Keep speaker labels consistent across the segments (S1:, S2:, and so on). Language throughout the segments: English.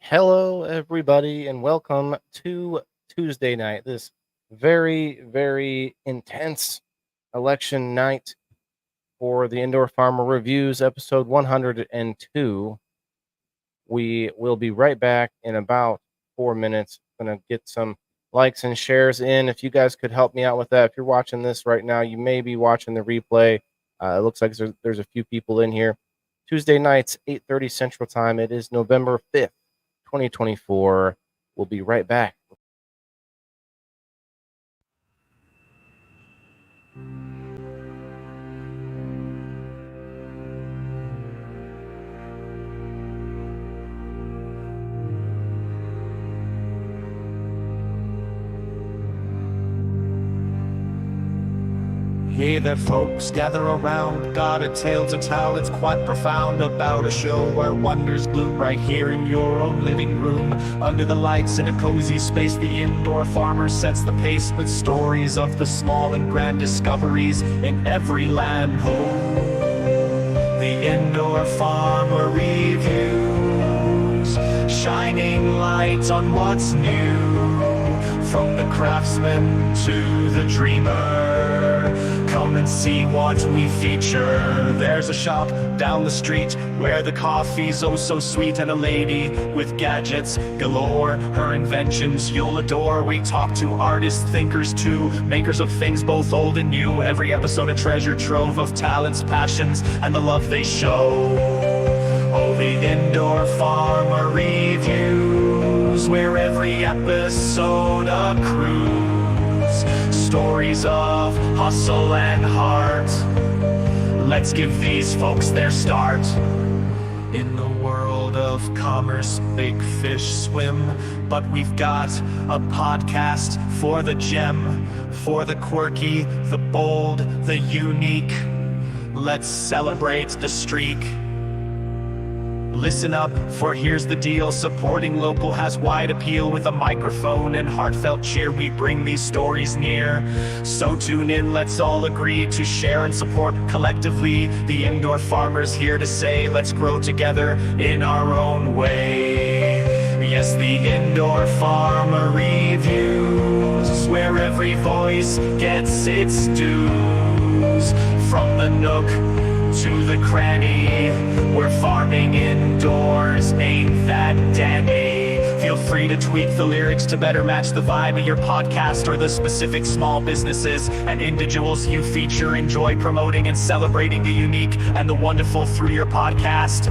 S1: Hello, everybody, and welcome to Tuesday night. This very, very intense election night for the Indoor Farmer Reviews, episode 102. We will be right back in about 4 minutes. Going to get some likes and shares in. If you guys could help me out with that, if you're watching this right now, you may be watching the replay. It looks like there's a few people in here. Tuesday nights, 8:30 Central Time. It is November 5th. 2024. We'll be right back.
S2: Hey there folks, gather around, got a tale to tell, it's quite profound, about a show where wonders bloom right here in your own living room. Under the lights in a cozy space, the indoor farmer sets the pace with stories of the small and grand discoveries in every land home. The Indoor Farmer Reviews, shining light on what's new, from the craftsman to the dreamer. Come and see what we feature. There's a shop down the street where the coffee's oh so sweet, and a lady with gadgets galore. Her inventions you'll adore. We talk to artists, thinkers too, makers of things both old and new. Every episode a treasure trove of talents, passions, and the love they show. Oh, the Indoor Farmer Reviews, where every episode a cruise. Stories of hustle and heart. Let's give these folks their start. In the world of commerce, big fish swim, but we've got a podcast for the gem, for the quirky, the bold, the unique. Let's celebrate the streak. Listen up, for here's the deal. Supporting local has wide appeal. With a microphone and heartfelt cheer, we bring these stories near. So tune in, let's all agree to share and support collectively. The Indoor Farmer's here to say, let's grow together in our own way. Yes, the Indoor Farmer Reviews, where every voice gets its dues. From the nook to the cranny, we're farming indoors, ain't that dandy? Feel free to tweak the lyrics to better match the vibe of your podcast or the specific small businesses and individuals you feature. Enjoy promoting and celebrating the unique and the wonderful through your podcast.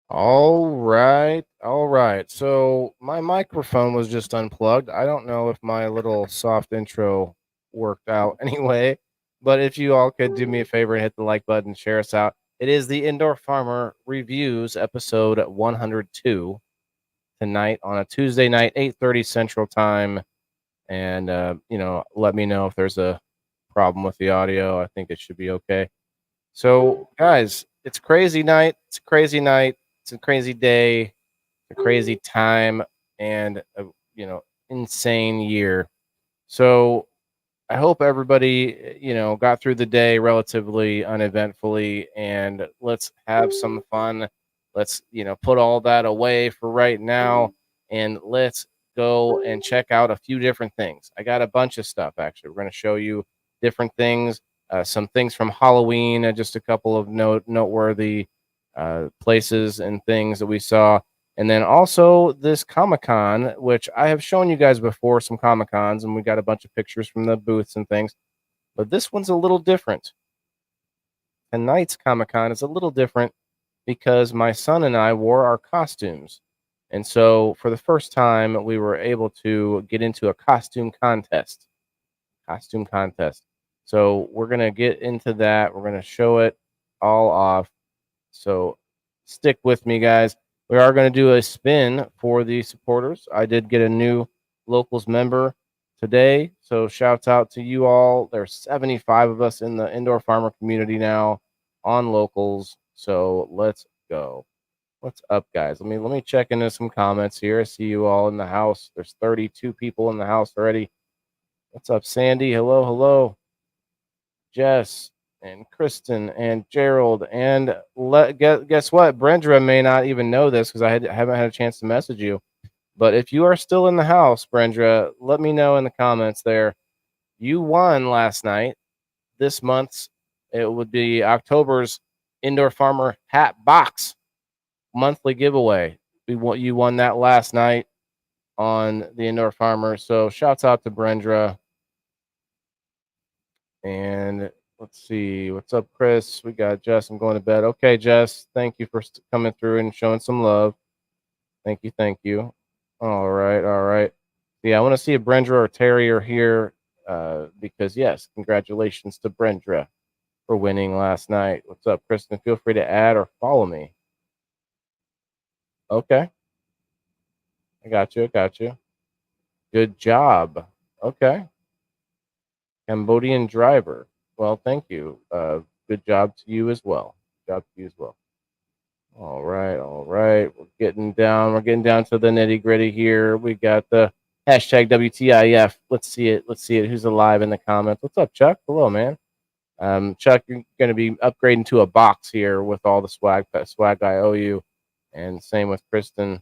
S1: All right. All right. So my microphone was just unplugged. I don't know if my little soft intro worked out anyway, but if you all could do me a favor and hit the like button, share us out. It is the Indoor Farmer Reviews, episode 102, tonight on a Tuesday night, 8:30 Central Time. And, let me know if there's a problem with the audio. I think it should be okay. So, guys, it's crazy night. It's a crazy night. It's a crazy day. It's a crazy time, and a insane year. So I hope everybody, got through the day relatively uneventfully, and let's have some fun. Let's, put all that away for right now, and let's go and check out a few different things. I got a bunch of stuff actually. We're going to show you different things, some things from Halloween, just a couple of noteworthy places and things that we saw. And then also this Comic-Con, which I have shown you guys before, some Comic-Cons, and we got a bunch of pictures from the booths and things. But this one's a little different. Tonight's Comic-Con is a little different because my son and I wore our costumes. And so for the first time, we were able to get into a costume contest. Costume contest. So we're going to get into that. We're going to show it all off. So stick with me, guys. We are going to do a spin for the supporters. I did get a new locals member today, so shouts out to you all. There's 75 of us in the indoor farmer community now on locals. So let's go. What's up, guys? Let me check into some comments here. I see you all in the house. There's 32 people in the house already. What's up, Sandy? Hello, hello. Jess and Kristen and Gerald, and guess what? Brenda may not even know this because I haven't had a chance to message you. But if you are still in the house, Brenda, let me know in the comments there. You won last night. This month's, it would be October's Indoor Farmer Hat Box monthly giveaway. You won that last night on the Indoor Farmer. So shouts out to Brenda. And let's see. What's up, Chris? We got Jess. I'm going to bed. Okay, Jess. Thank you for coming through and showing some love. Thank you. Thank you. All right. All right. Yeah, I want to see if Brenda or Terry are here because, yes, congratulations to Brenda for winning last night. What's up, Kristen? Feel free to add or follow me. Okay. I got you. I got you. Good job. Okay. Cambodian driver. Well, thank you. Good job to you as well. Good job to you as well. All right, all right. We're getting down. We're getting down to the nitty gritty here. We got the hashtag WTIF. Let's see it. Let's see it. Who's alive in the comments? What's up, Chuck? Hello, man. Chuck, you're going to be upgrading to a box here with all the swag I owe you, and same with Kristen.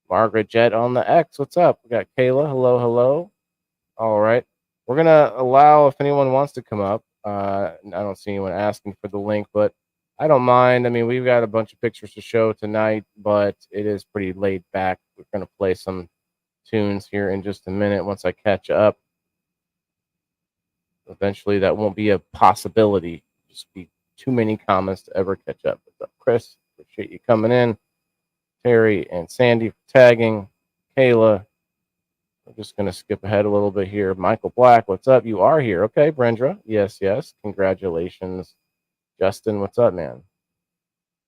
S1: Margaret Jet on the X. What's up? We got Kayla. Hello, hello. All right. We're going to allow if anyone wants to come up. I don't see anyone asking for the link, but I don't mind. I mean, we've got a bunch of pictures to show tonight, but it is pretty laid back. We're going to play some tunes here in just a minute once I catch up. Eventually, that won't be a possibility. Just be too many comments to ever catch up. What's up, Chris? Appreciate you coming in. Terry and Sandy for tagging. Kayla. I'm just going to skip ahead a little bit here. Michael Black, what's up? You are here. Okay, Brenda. Yes, yes. Congratulations. Justin, what's up, man?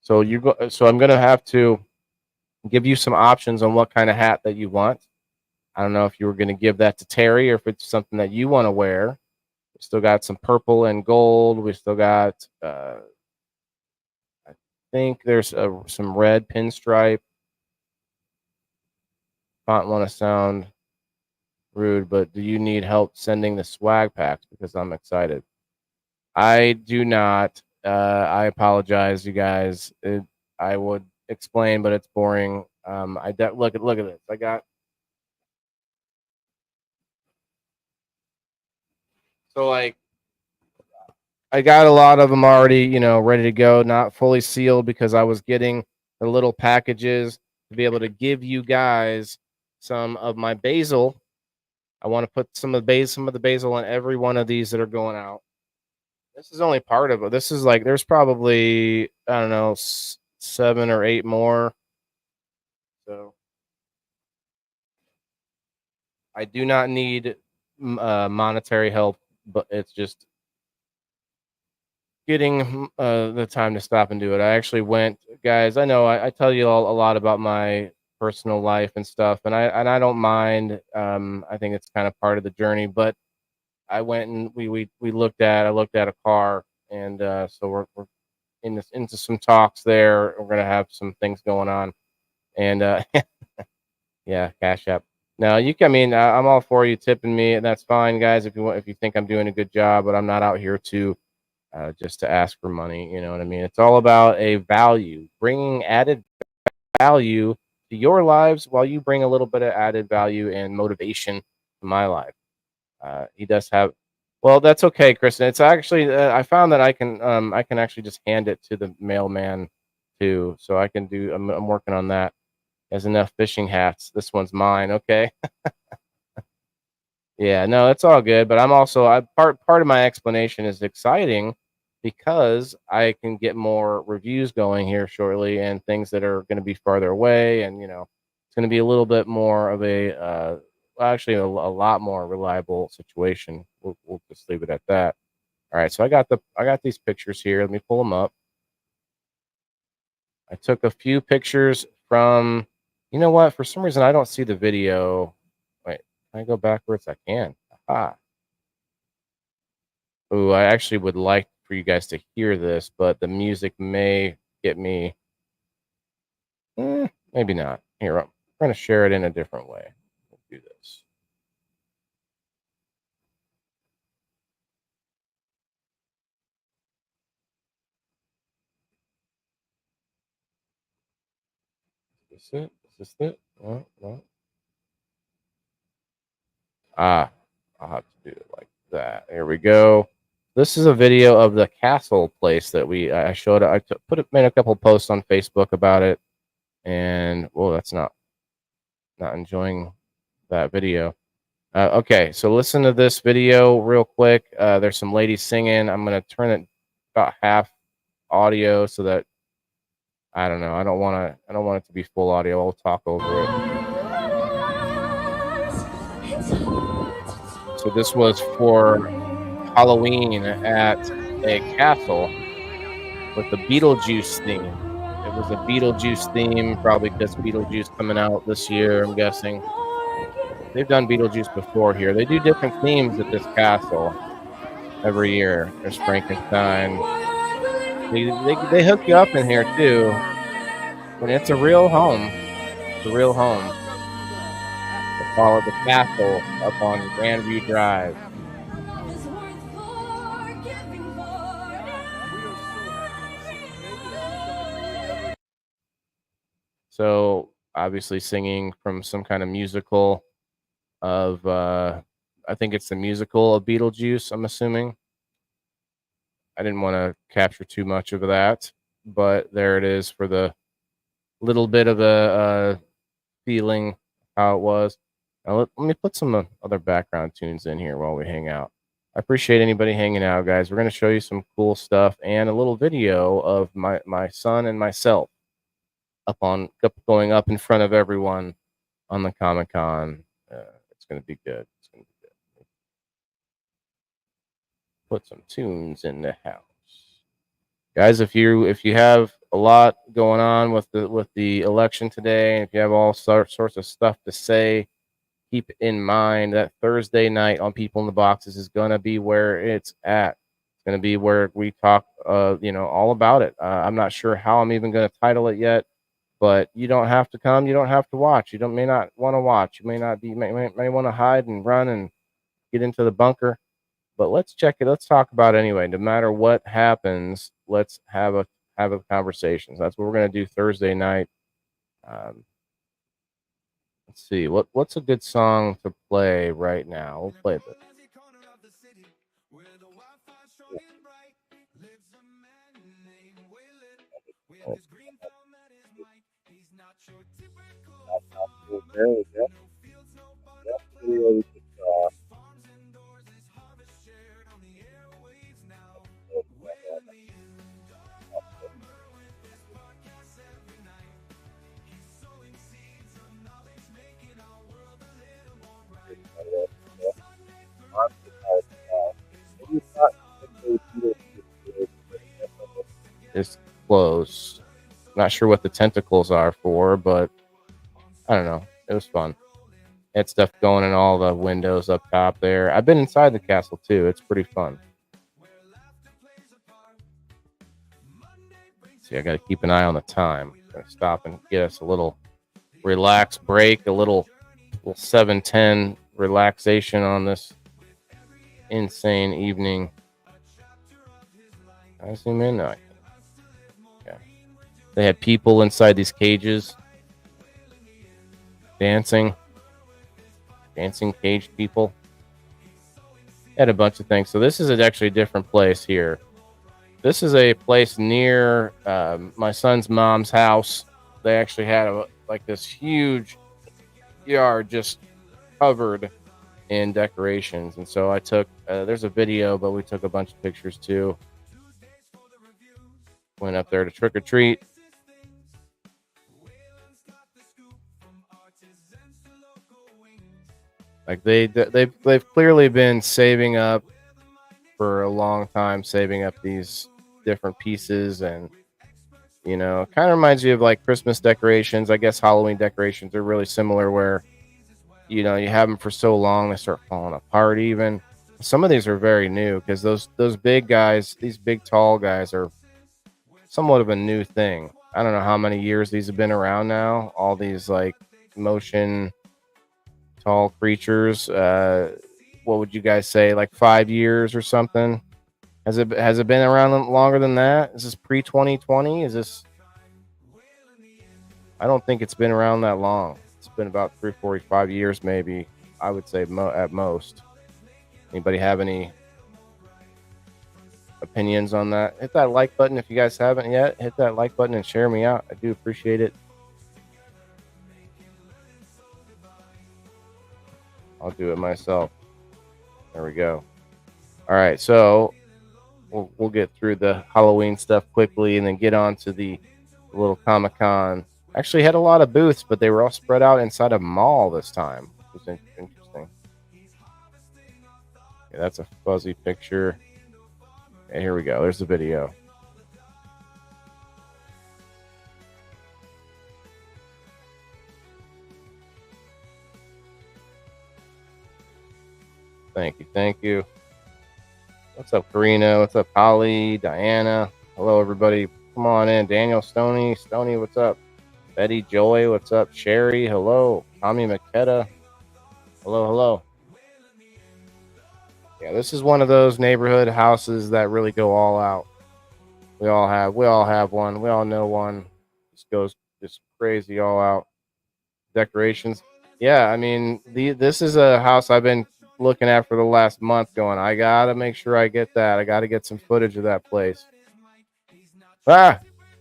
S1: So I'm going to have to give you some options on what kind of hat that you want. I don't know if you were going to give that to Terry or if it's something that you want to wear. We still got some purple and gold. We still got, I think there's some red pinstripe. Don't want to sound rude, but do you need help sending the swag packs? Because I'm excited. I do not. I apologize, you guys. I would explain, but it's boring. Look at this. I got a lot of them already, ready to go, not fully sealed because I was getting the little packages to be able to give you guys some of my basil. I want to put some of the basil on every one of these that are going out. This is only part of it. This is like there's probably, I don't know, 7 or 8 more. So I do not need monetary help, but it's just getting the time to stop and do it. I actually went, guys. I know I tell you all a lot about my personal life and stuff, and I don't mind. I think it's kind of part of the journey, but I went and I looked at a car, and so we're into some talks there. We're gonna have some things going on, and yeah, Cash App. No, you can. I mean, I'm all for you tipping me, and that's fine, guys. If you want, if you think I'm doing a good job, but I'm not out here to just to ask for money. You know what I mean? It's all about a value, bringing added value to your lives, while you bring a little bit of added value and motivation to my life. He does have. Well, that's okay, Kristen. It's actually I found that I can actually just hand it to the mailman too, so I can do. I'm working on that. Has enough fishing hats. This one's mine. Okay. Yeah, no, it's all good. But I'm also part of my explanation is exciting because I can get more reviews going here shortly and things that are going to be farther away, and it's going to be a little bit more of a well, actually a lot more reliable situation. We'll just leave it at that. All right, so I got these pictures here. Let me pull them up. I took a few pictures from. You know what? For some reason, I don't see the video. Wait, can I go backwards? I can. Aha. Ooh, I actually would like for you guys to hear this, but the music may get me. Maybe not. Here, I'm going to share it in a different way. Let's do this. Is this it? Is this it? No, no. Ah, I'll have to do it like that. Here we go. This is a video of the castle place that I showed. Made a couple posts on Facebook about it, and well, that's not enjoying that video. Okay, so listen to this video real quick. There's some ladies singing. I'm gonna turn it about half audio so that I don't know. I don't want it to be full audio. I'll talk over it. So this was for Halloween at a castle with the Beetlejuice theme. It was a Beetlejuice theme, probably because Beetlejuice coming out this year, I'm guessing. They've done Beetlejuice before here. They do different themes at this castle every year. There's Frankenstein. They hook you up in here too. And it's a real home. It's a real home. They call it the castle up on Grandview Drive. So obviously singing from some kind of musical of I think it's the musical of Beetlejuice, I'm assuming. I didn't want to capture too much of that, but there it is for the little bit of a feeling how it was. Now let me put some other background tunes in here while we hang out. I appreciate anybody hanging out, guys. We're going to show you some cool stuff and a little video of my son and myself going up in front of everyone on the Comic-Con. It's going to be good. It's going to be good. Put some tunes in the house, guys. If you have a lot going on with the election today, and if you have all sorts of stuff to say, keep in mind that Thursday night on People in the Boxes is going to be where it's at. It's going to be where we talk, all about it. I'm not sure how I'm even going to title it yet, but you don't have to come. You don't have to watch. You may not want to watch. You may not be, may want to hide and run and get into the bunker. But let's check it. Let's talk about it anyway. No matter what happens, let's have a conversation. So that's what we're going to do Thursday night. Let's see what's a good song to play right now. We'll play this. There we go. It's close. Not sure what the tentacles are for, but I don't know. It was fun. Had stuff going in all the windows up top there. I've been inside the castle too. It's pretty fun. See, I got to keep an eye on the time. I'm gonna stop and get us a little relaxed break, a little little 7:10 relaxation on this insane evening. I zoom in now. Yeah. They had people inside these cages dancing caged people. Had a bunch of things. So this is actually a different place here. This is a place near my son's mom's house. They actually had like this huge yard just covered in decorations. And so I took, there's a video, but we took a bunch of pictures too. Went up there to trick or treat. Like they've clearly been saving up for a long time, saving up these different pieces, and you know, it kind of reminds you of like Christmas decorations. I guess Halloween decorations are really similar, where you know you have them for so long they start falling apart. Even some of these are very new because those big guys, these big tall guys, are somewhat of a new thing. I don't know how many years these have been around now. All these like motion tall creatures. What would you guys say? Like 5 years or something? Has it been around longer than that? Is this pre-2020? Is this? I don't think it's been around that long. It's been about 45 years, maybe. I would say at most. Anybody have any opinions on that? Hit that like button if you guys haven't yet. Hit that like button and share me out. I do appreciate it. I'll do it myself. There we go. All right, so we'll get through the Halloween stuff quickly and then get on to the little Comic-Con. Actually had a lot of booths, but they were all spread out inside a mall this time. It was interesting. Yeah, that's a fuzzy picture. Okay, here we go. There's the video. Thank you. What's up, Karina? What's up, Holly, Diana? Hello, everybody. Come on in. Daniel, Stony, what's up? Betty, Joy, what's up? Sherry, hello. Tommy McKetta, hello. Yeah, this is one of those neighborhood houses that really go all out. We all have one. We all know one. Just goes just crazy all out. Decorations. Yeah, I mean, this is a house I've been looking at for the last month, going, I gotta make sure I get that. I gotta get some footage of that place.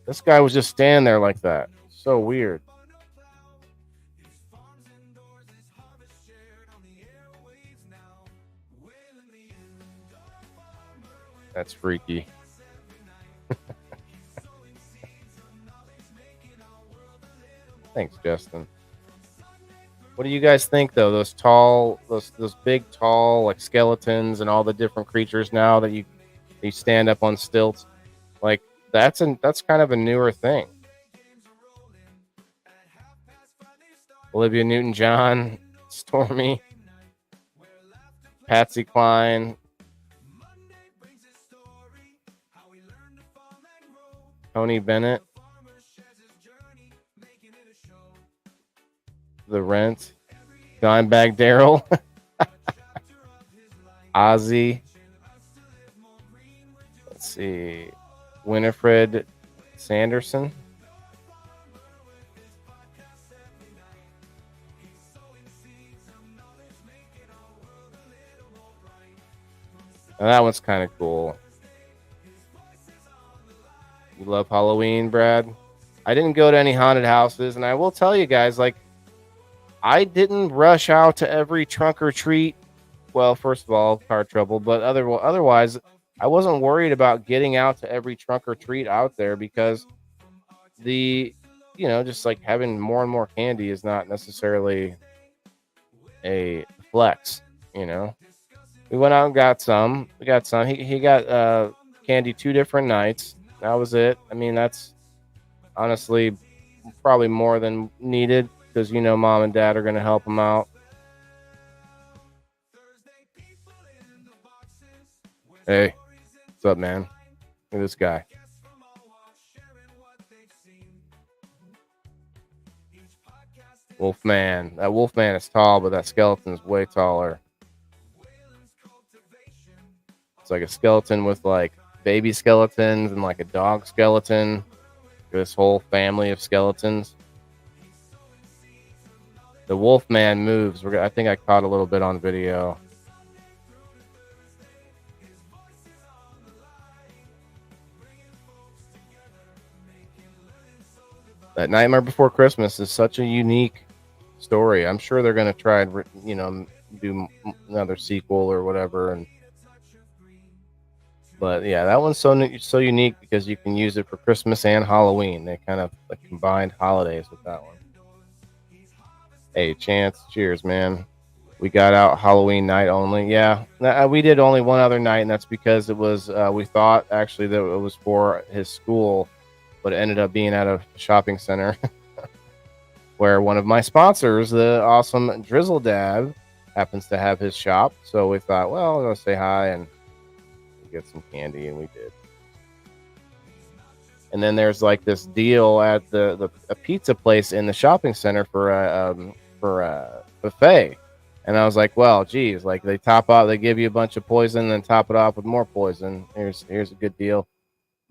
S1: This guy was just standing there like that. So weird. That's freaky. Thanks, Justin. What do you guys think, though? Those big, tall, like skeletons and all the different creatures now that you stand up on stilts, like that's kind of a newer thing. Olivia Newton-John, Stormy, Patsy Cline, Tony Bennett, The Rent, Dimebag Daryl, Ozzy. Let's see, Winifred Sanderson. Now that one's kind of cool. You love Halloween, Brad? I didn't go to any haunted houses, and I will tell you guys, like, I didn't rush out to every trunk or treat. Well, first of all, car trouble, but otherwise, I wasn't worried about getting out to every trunk or treat out there because just like having more and more candy is not necessarily a flex, you know. We went out and got some. We got some. He got candy 2 different nights. That was it. I mean, that's honestly probably more than needed because, you know, mom and dad are going to help him out. Hey, what's up, man? Look at this guy. Wolfman. That Wolfman is tall, but that skeleton is way taller. It's like a skeleton with like baby skeletons and like a dog skeleton. This whole family of skeletons. The Wolfman moves. I think I caught a little bit on video. That Nightmare Before Christmas is such a unique story. I'm sure they're going to try and, do another sequel or whatever. But yeah, that one's so unique because you can use it for Christmas and Halloween. They kind of like combined holidays with that one. Hey, Chance, cheers, man. We got out Halloween night only. Yeah, we did only one other night, and that's because it was we thought actually that it was for his school, but it ended up being at a shopping center where one of my sponsors, the awesome Drizzle Dad, happens to have his shop. So we thought, well, we're gonna say hi and get some candy, and we did. And then there's like this deal at a pizza place in the shopping center for a buffet. And I was like, well, geez, like they give you a bunch of poison and then top it off with more poison. Here's a good deal.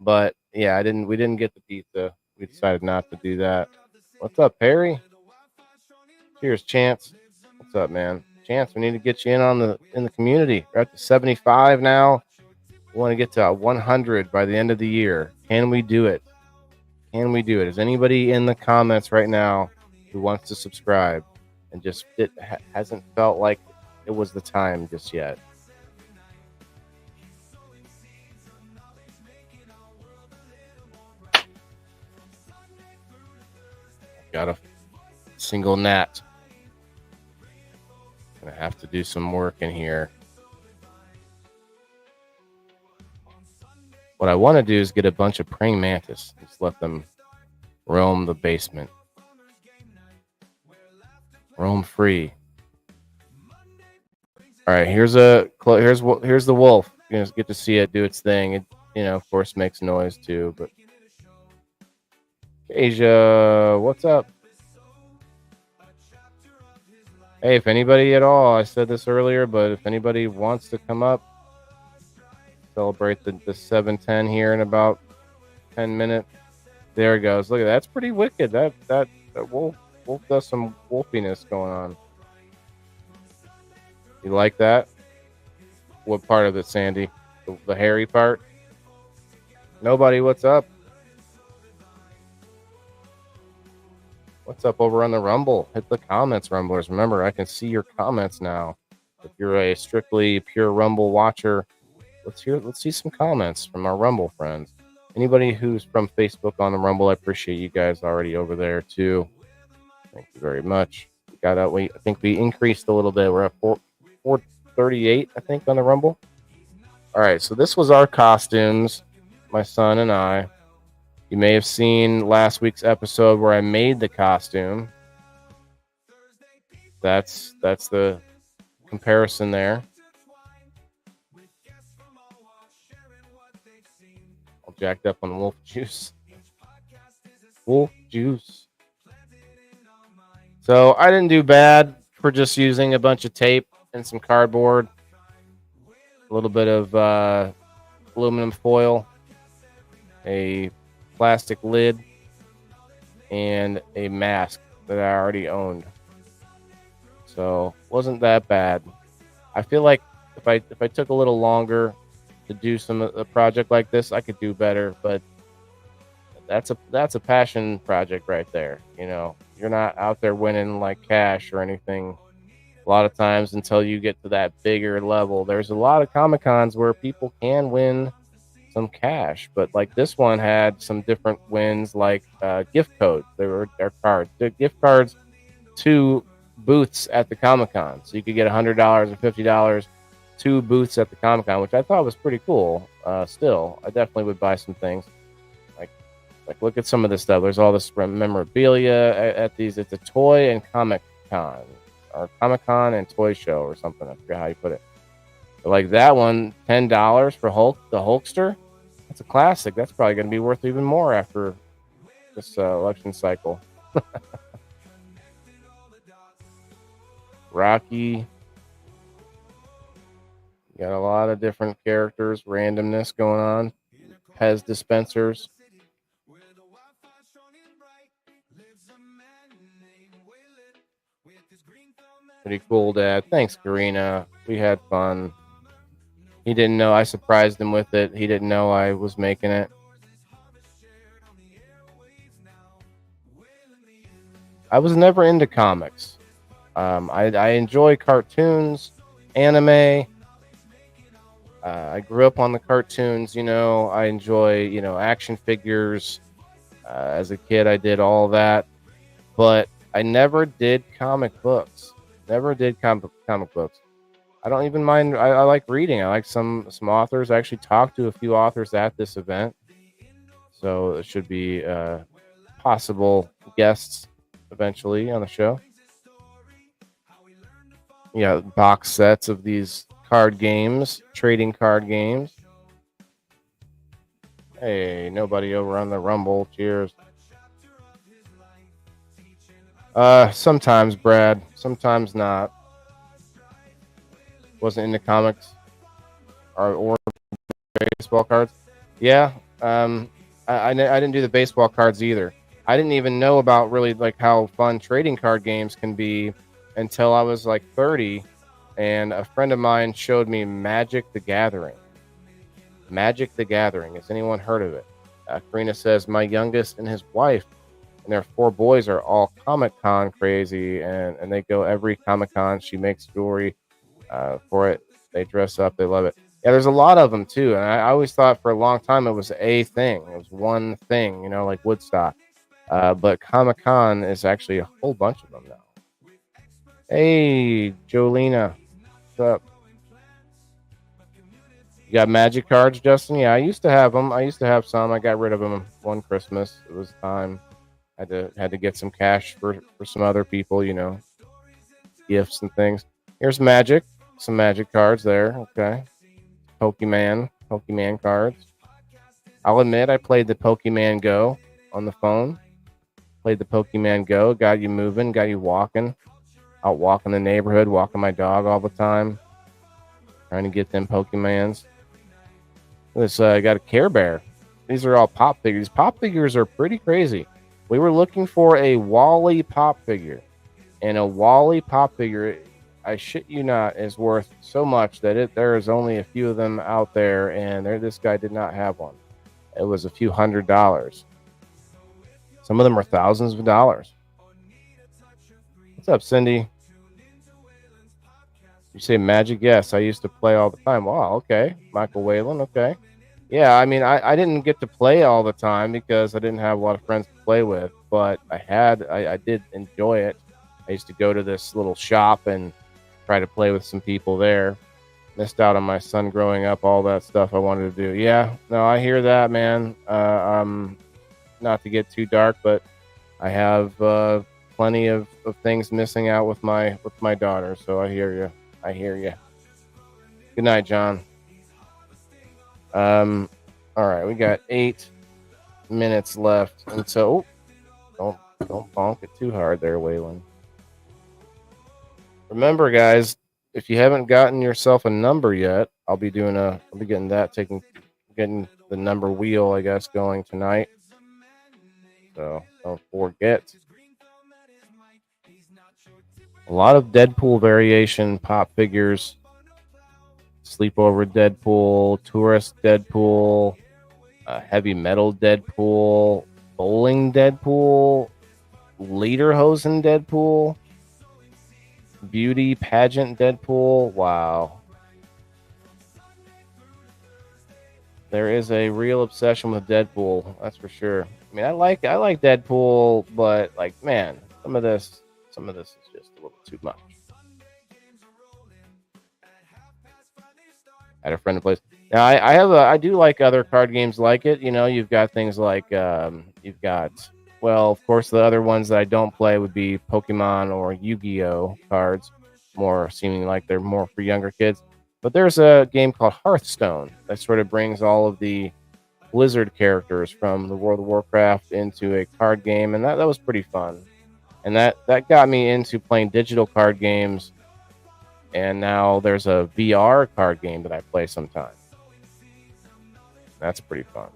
S1: But yeah, we didn't get the pizza. We decided not to do that. What's up, Perry? Cheers, Chance. What's up, man? Chance, we need to get you in the community. We're at the 75 now. We want to get to 100 by the end of the year. Can we do it? Can we do it? Is anybody in the comments right now who wants to subscribe and just hasn't felt like it was the time just yet? Got a single gnat. Gonna have to do some work in here. What I want to do is get a bunch of praying mantis. Just let them roam the basement. Roam free. All right, here's the wolf. You get to see it do its thing. It, of course, makes noise too. But Asia, what's up? Hey, if anybody at all, I said this earlier, but if anybody wants to come up, celebrate the 710 here in about 10 minutes. There it goes. Look at that. That's pretty wicked. That wolf does some wolfiness going on. You like that? What part of it, Sandy? The hairy part? Nobody, what's up? What's up over on the Rumble? Hit the comments, Rumblers. Remember, I can see your comments now. If you're a strictly pure Rumble watcher, let's see some comments from our Rumble friends. Anybody who's from Facebook on the Rumble, I appreciate you guys already over there too. Thank you very much. I think we increased a little bit. We're at 438, I think, on the Rumble. All right, so this was our costumes, my son and I. You may have seen last week's episode where I made the costume. That's the comparison there. All jacked up on wolf juice. Wolf juice. So I didn't do bad for just using a bunch of tape and some cardboard, a little bit of aluminum foil, a plastic lid, and a mask that I already owned. So wasn't that bad. I feel like if I took a little longer to do a project like this, I could do better. But that's a passion project right there. You're not out there winning like cash or anything. A lot of times until you get to that bigger level, there's a lot of Comic Cons where people can win some cash, but like this one had some different wins, like gift codes. Their cards, the gift cards to booths at the Comic Con, so you could get $100 or $50 to booths at the Comic Con, which I thought was pretty cool. Still, I definitely would buy some things. Like look at some of this stuff. There's all this memorabilia at these. It's a toy and Comic Con, or Comic Con and toy show, or something. I forget how you put it. But like that one, $10 for Hulk, the Hulkster. That's a classic. That's probably going to be worth even more after this election cycle. Rocky. Got a lot of different characters, randomness going on. Pez dispensers. Pretty cool, Dad. Thanks, Karina. We had fun. He didn't know. I surprised him with it. He didn't know I was making it. I was never into comics. I enjoy cartoons, anime. I grew up on the cartoons, I enjoy, action figures. As a kid, I did all that, but I never did comic books. Never did comic books. I don't even mind. I like reading. I like some authors. I actually talked to a few authors at this event, so it should be possible guests eventually on the show. Yeah, box sets of these card games, trading card games. Hey, nobody over on the Rumble. Cheers. Sometimes, Brad. Sometimes not. Wasn't into comics or baseball cards. Yeah. I didn't do the baseball cards either. I didn't even know about really like how fun trading card games can be until I was like 30, and a friend of mine showed me Magic the Gathering. Magic the Gathering. Has anyone heard of it? Karina says my youngest and his wife and their 4 boys are all Comic-Con crazy, and they go every Comic-Con. She makes jewelry for it. They dress up. They love it. Yeah, there's a lot of them too, and I always thought for a long time it was a thing. It was one thing, like Woodstock. But Comic-Con is actually a whole bunch of them now. Hey, Jolena, what's up? You got Magic cards, Justin? Yeah, I used to have them. I used to have some. I got rid of them one Christmas. It was time. Had to get some cash for some other people, gifts and things. Here's Magic. Some Magic cards there. Okay. Pokemon cards. I'll admit I played the Pokemon Go on the phone. Played the Pokemon Go. Got you moving. Got you walking. Out walking the neighborhood. Walking my dog all the time. Trying to get them Pokemons. This I got a Care Bear. These are all pop figures. Pop figures are pretty crazy. We were looking for a Wally pop figure, and a Wally pop figure, I shit you not, is worth so much that there is only a few of them out there, and this guy did not have one. It was a few $100s. Some of them are thousands of dollars. What's up, Cindy? You say Magic? Yes, I used to play all the time. Wow, okay. Michael Whalen, okay. Yeah, I mean, I didn't get to play all the time because I didn't have a lot of friends to play with, but I did enjoy it. I used to go to this little shop and try to play with some people there. Missed out on my son growing up, all that stuff I wanted to do. Yeah, no, I hear that, man. Not to get too dark, but I have plenty of things missing out with my daughter, so I hear you. I hear you. Good night, John. All right, we got 8 minutes left, and so don't bonk it too hard there, Waylon. Remember, guys, if you haven't gotten yourself a number yet, I'll be getting the number wheel, I guess, going tonight. So don't forget. A lot of Deadpool variation pop figures. Sleepover Deadpool, Tourist Deadpool, Heavy Metal Deadpool, Bowling Deadpool, Lederhosen Deadpool, Beauty Pageant Deadpool. Wow. There is a real obsession with Deadpool, that's for sure. I mean, I like Deadpool, but like, man, some of this is just a little too much. I had a friend who plays. Now I do like other card games like it. You've got things like of course the other ones that I don't play would be Pokemon or Yu-Gi-Oh cards, more seeming like they're more for younger kids. But there's a game called Hearthstone that sort of brings all of the Blizzard characters from the World of Warcraft into a card game, and that was pretty fun. And that got me into playing digital card games And now there's a VR card game that I play sometimes. That's pretty fun.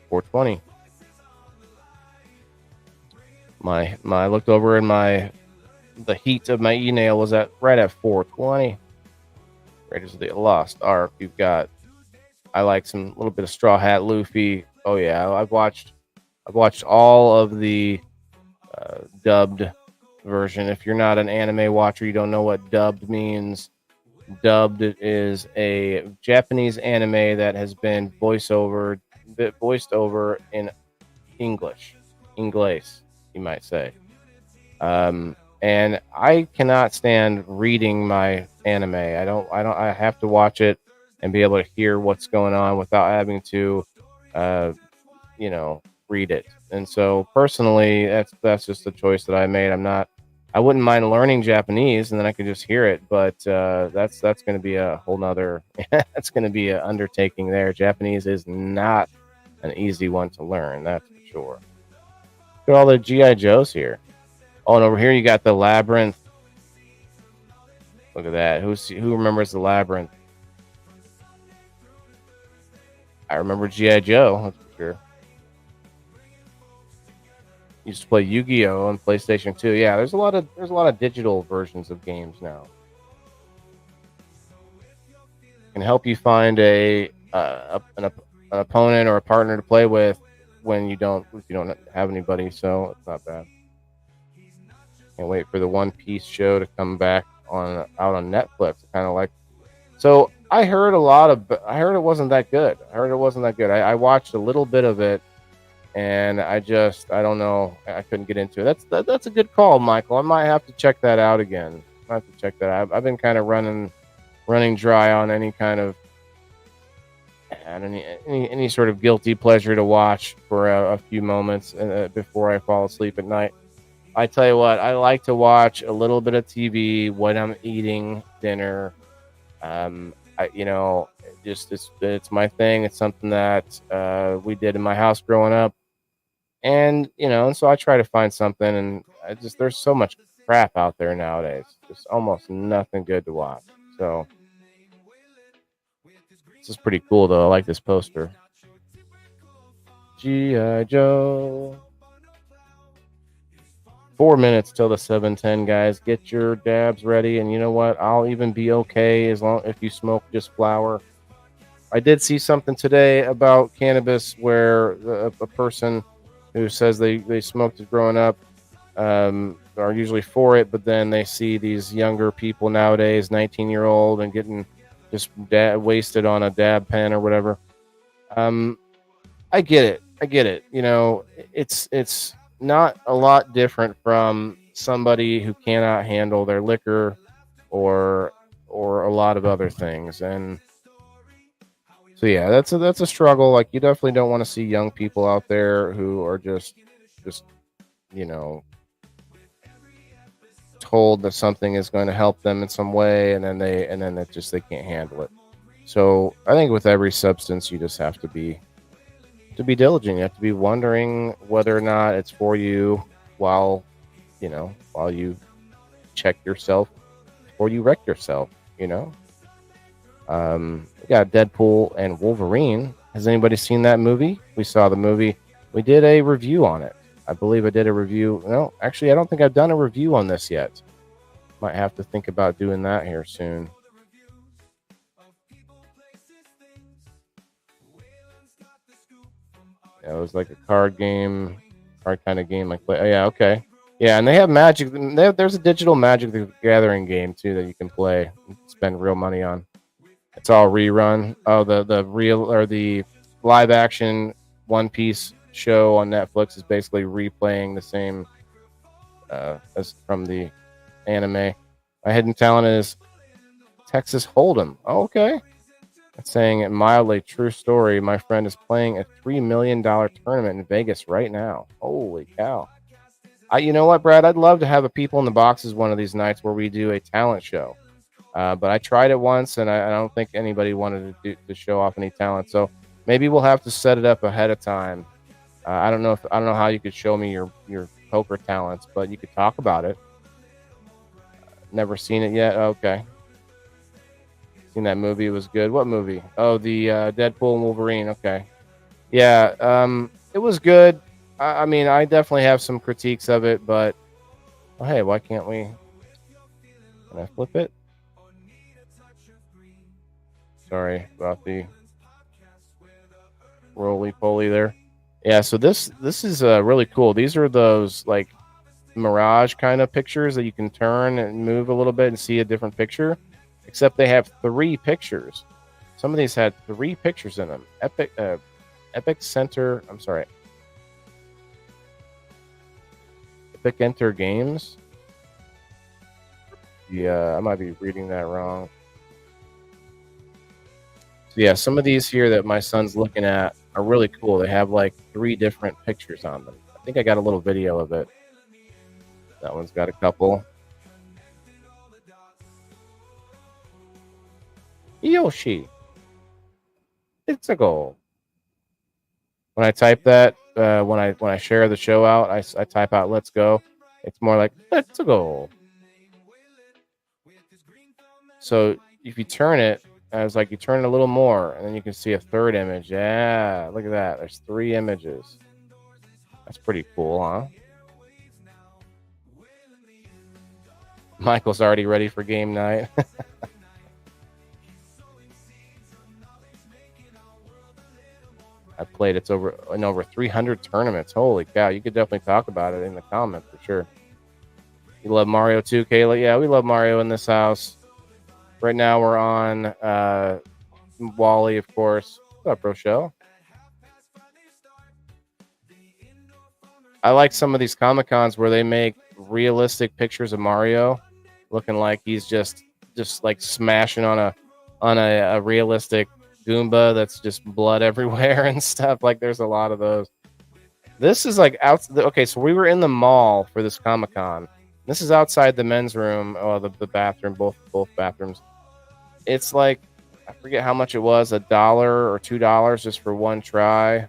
S1: 420. I looked over and the heat of my e-nail was right at 420. Raiders of the Lost Ark. I like some little bit of Straw Hat Luffy. Oh yeah, I've watched all of the dubbed version. If you're not an anime watcher, you don't know what dubbed means. Dubbed is a Japanese anime that has been voiced over in English, you might say. And I cannot stand reading my anime. I have to watch it and be able to hear what's going on without having to, read it. And so personally, that's just a choice that I made. I wouldn't mind learning Japanese and then I could just hear it, but that's going to be a whole nother, that's going to be an undertaking there. Japanese is not an easy one to learn, that's for sure. Look at all the G.I. Joes here. Oh, and over here you got the Labyrinth. Look at that. Who remembers the Labyrinth? I remember G.I. Joe, that's for sure. Used to play Yu-Gi-Oh on PlayStation 2. Yeah, there's a lot of digital versions of games now. Can help you find an opponent or a partner to play with if you don't have anybody, so it's not bad. Can't wait for the One Piece show to come back out on Netflix. Kind of like, so I heard it wasn't that good. I watched a little bit of it, and I don't know. I couldn't get into it. That's a good call, Michael. I might have to check that out again. I have to check that out. I've been kind of running dry on any kind of any sort of guilty pleasure to watch for a few moments before I fall asleep at night. I tell you what, I like to watch a little bit of TV when I'm eating dinner. It's my thing. It's something that we did in my house growing up, and so I try to find something. And there's so much crap out there nowadays. Just almost nothing good to watch. So this is pretty cool, though. I like this poster. G.I. Joe. 4 minutes till the 7:10, guys. Get your dabs ready, and you know what? I'll even be okay if you smoke just flower. I did see something today about cannabis where a person who says they smoked it growing up are usually for it, but then they see these younger people nowadays, 19-year-old, and getting just wasted on a dab pen or whatever. I get it. It's not a lot different from somebody who cannot handle their liquor or a lot of other things. And so yeah, that's a struggle. Like, you definitely don't want to see young people out there who are just told that something is going to help them in some way, and then they can't handle it. So I think with every substance, you just have to be diligent. You have to be wondering whether or not it's for you while you check yourself before you wreck yourself. We got Deadpool and Wolverine. Has anybody seen that movie? We saw the movie. We did a review on it. I believe I did a review. No, actually, I don't think I've done a review on this yet. Might have to think about doing that here soon. Yeah, it was like a card kind of game. Like, oh yeah, okay, yeah, and they have Magic. There's a digital Magic the Gathering game too that you can play, and spend real money on. It's all rerun. Oh, the real or the live action One Piece show on Netflix is basically replaying the same as from the anime. My hidden talent is Texas Hold'em. Oh, okay. It's saying it mildly true story. My friend is playing a $3 million tournament in Vegas right now. Holy cow. You know what, Brad? I'd love to have a People in the Boxes one of these nights where we do a talent show. But I tried it once, and I don't think anybody wanted to show off any talent. So maybe we'll have to set it up ahead of time. I don't know how you could show me your poker talents, but you could talk about it. Never seen it yet. Okay. Seen that movie. It was good. What movie? Oh, the Deadpool and Wolverine. Okay. Yeah. It was good. I mean, I definitely have some critiques of it, but oh, hey, why can't we? Can I flip it? Sorry about the roly-poly there. Yeah, so this is really cool. These are those like mirage kind of pictures that you can turn and move a little bit and see a different picture, except they have 3 pictures. Some of these had 3 pictures in them. Epic Center. I'm sorry. Epic Enter Games. Yeah, I might be reading that wrong. So yeah, some of these here that my son's looking at are really cool. They have like 3 different pictures on them. I think I got a little video of it. That one's got a couple. Yoshi. It's a goal. When I type that, when I share the show out, I type out "Let's go." It's more like "Let's go." So if you turn it, it's like you turn it a little more, and then you can see a 3rd image. Yeah, look at that. There's 3 images. That's pretty cool, huh? Michael's already ready for game night. I played it's over 300 tournaments. Holy cow! You could definitely talk about it in the comments for sure. You love Mario too, Kayla? Yeah, we love Mario in this house. Right now we're on Wally, of course. What's up, Rochelle? I like some of these Comic Cons where they make realistic pictures of Mario, looking like he's just like smashing on a realistic Goomba that's just blood everywhere and stuff. Like there's a lot of those. This is like okay, so we were in the mall for this Comic Con. This is outside the men's room, the bathroom, both bathrooms. It's like I forget how much it was, $1 or $2 just for one try.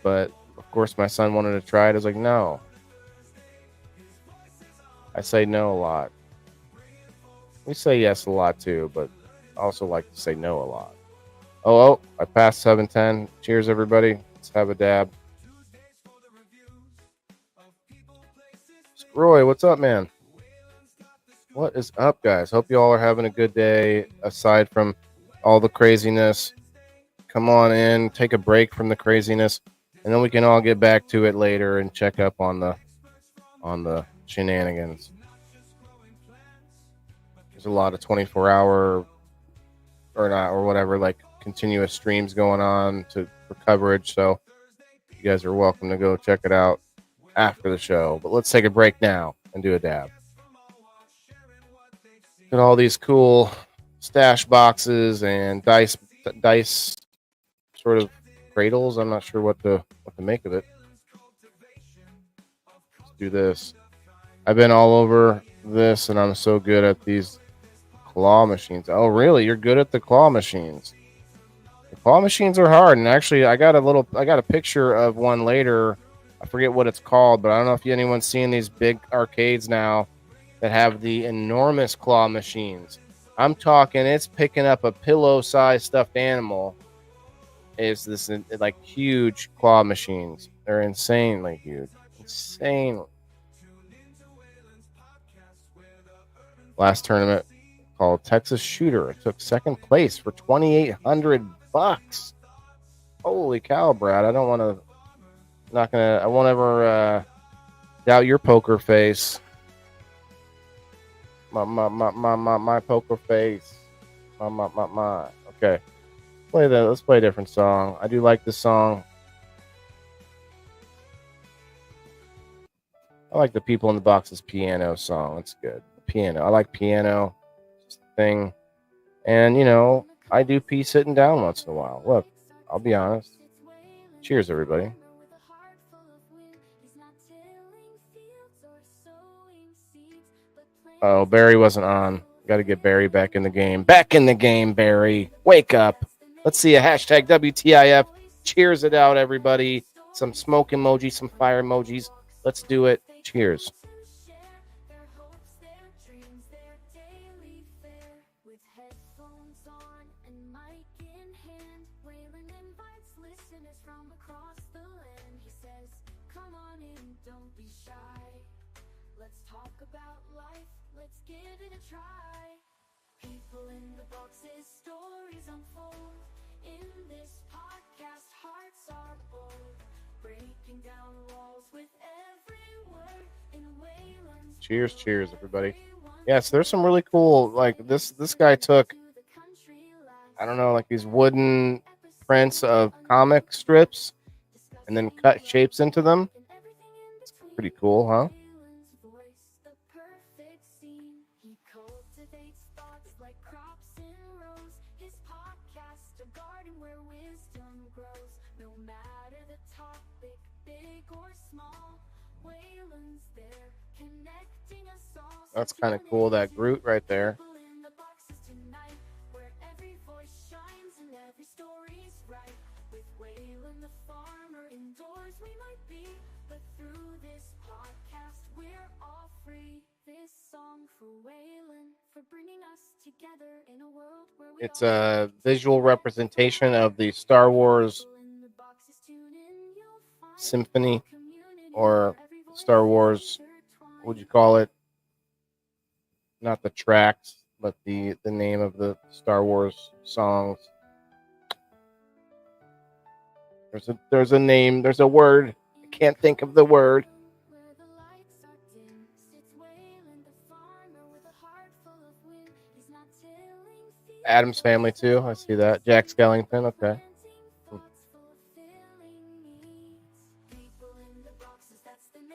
S1: But of course, my son wanted to try it. I was like, no. I say no a lot. We say yes a lot too, but I also like to say no a lot. Oh, I passed 7:10. Cheers, everybody. Let's have a dab. Roy, what's up, man? What is up, guys? Hope you all are having a good day. Aside from all the craziness, come on in, take a break from the craziness, and then we can all get back to it later and check up on the shenanigans. There's a lot of 24-hour or not or whatever, like continuous streams going on for coverage. So you guys are welcome to go check it out after the show. But let's take a break now and do a dab. Look at all these cool stash boxes and dice sort of cradles. I'm not sure what to make of it. Let's do this. I've been all over this, and I'm so good at these claw machines. Oh, really? You're good at the claw machines? The claw machines are hard, and actually, I got a picture of one later. I forget what it's called, but I don't know if anyone's seen these big arcades now that have the enormous claw machines. I'm talking, it's picking up a pillow-sized stuffed animal. It's this like huge claw machines. They're insanely huge. Insanely. Last tournament called Texas Shooter. It took 2nd place for $2,800. Holy cow, Brad! I won't ever doubt your poker face. My poker face. My. Okay, let's play a different song. I do like this song. I like the People in the Box's piano song. It's good. Piano. I like piano. It's the thing. And, I do pee sitting down once in a while. Look, I'll be honest. Cheers, everybody. Oh, Barry wasn't on. Got to get Barry back in the game. Back in the game, Barry. Wake up. Let's see a hashtag WTIF cheers it out, everybody. Some smoke emojis, some fire emojis. Let's do it. Cheers.
S2: Let's talk about life, let's give it a try. People in the boxes, stories unfold. In this podcast, hearts are bold. Breaking down walls with every word in Wayland's.
S1: Cheers, cheers, everybody. Yes, there's some really cool, like this guy took, I don't know, like these wooden prints of comic strips and then cut shapes into them. It's pretty cool, huh? That's kind of cool, that Groot right there. It's a visual representation of the Star Wars symphony, or Star Wars, what would you call it? Not the tracks, but the name of the Star Wars songs. There's a name, there's a word. I can't think of the word. Adam's Family too. I see that. Jack Skellington. Okay.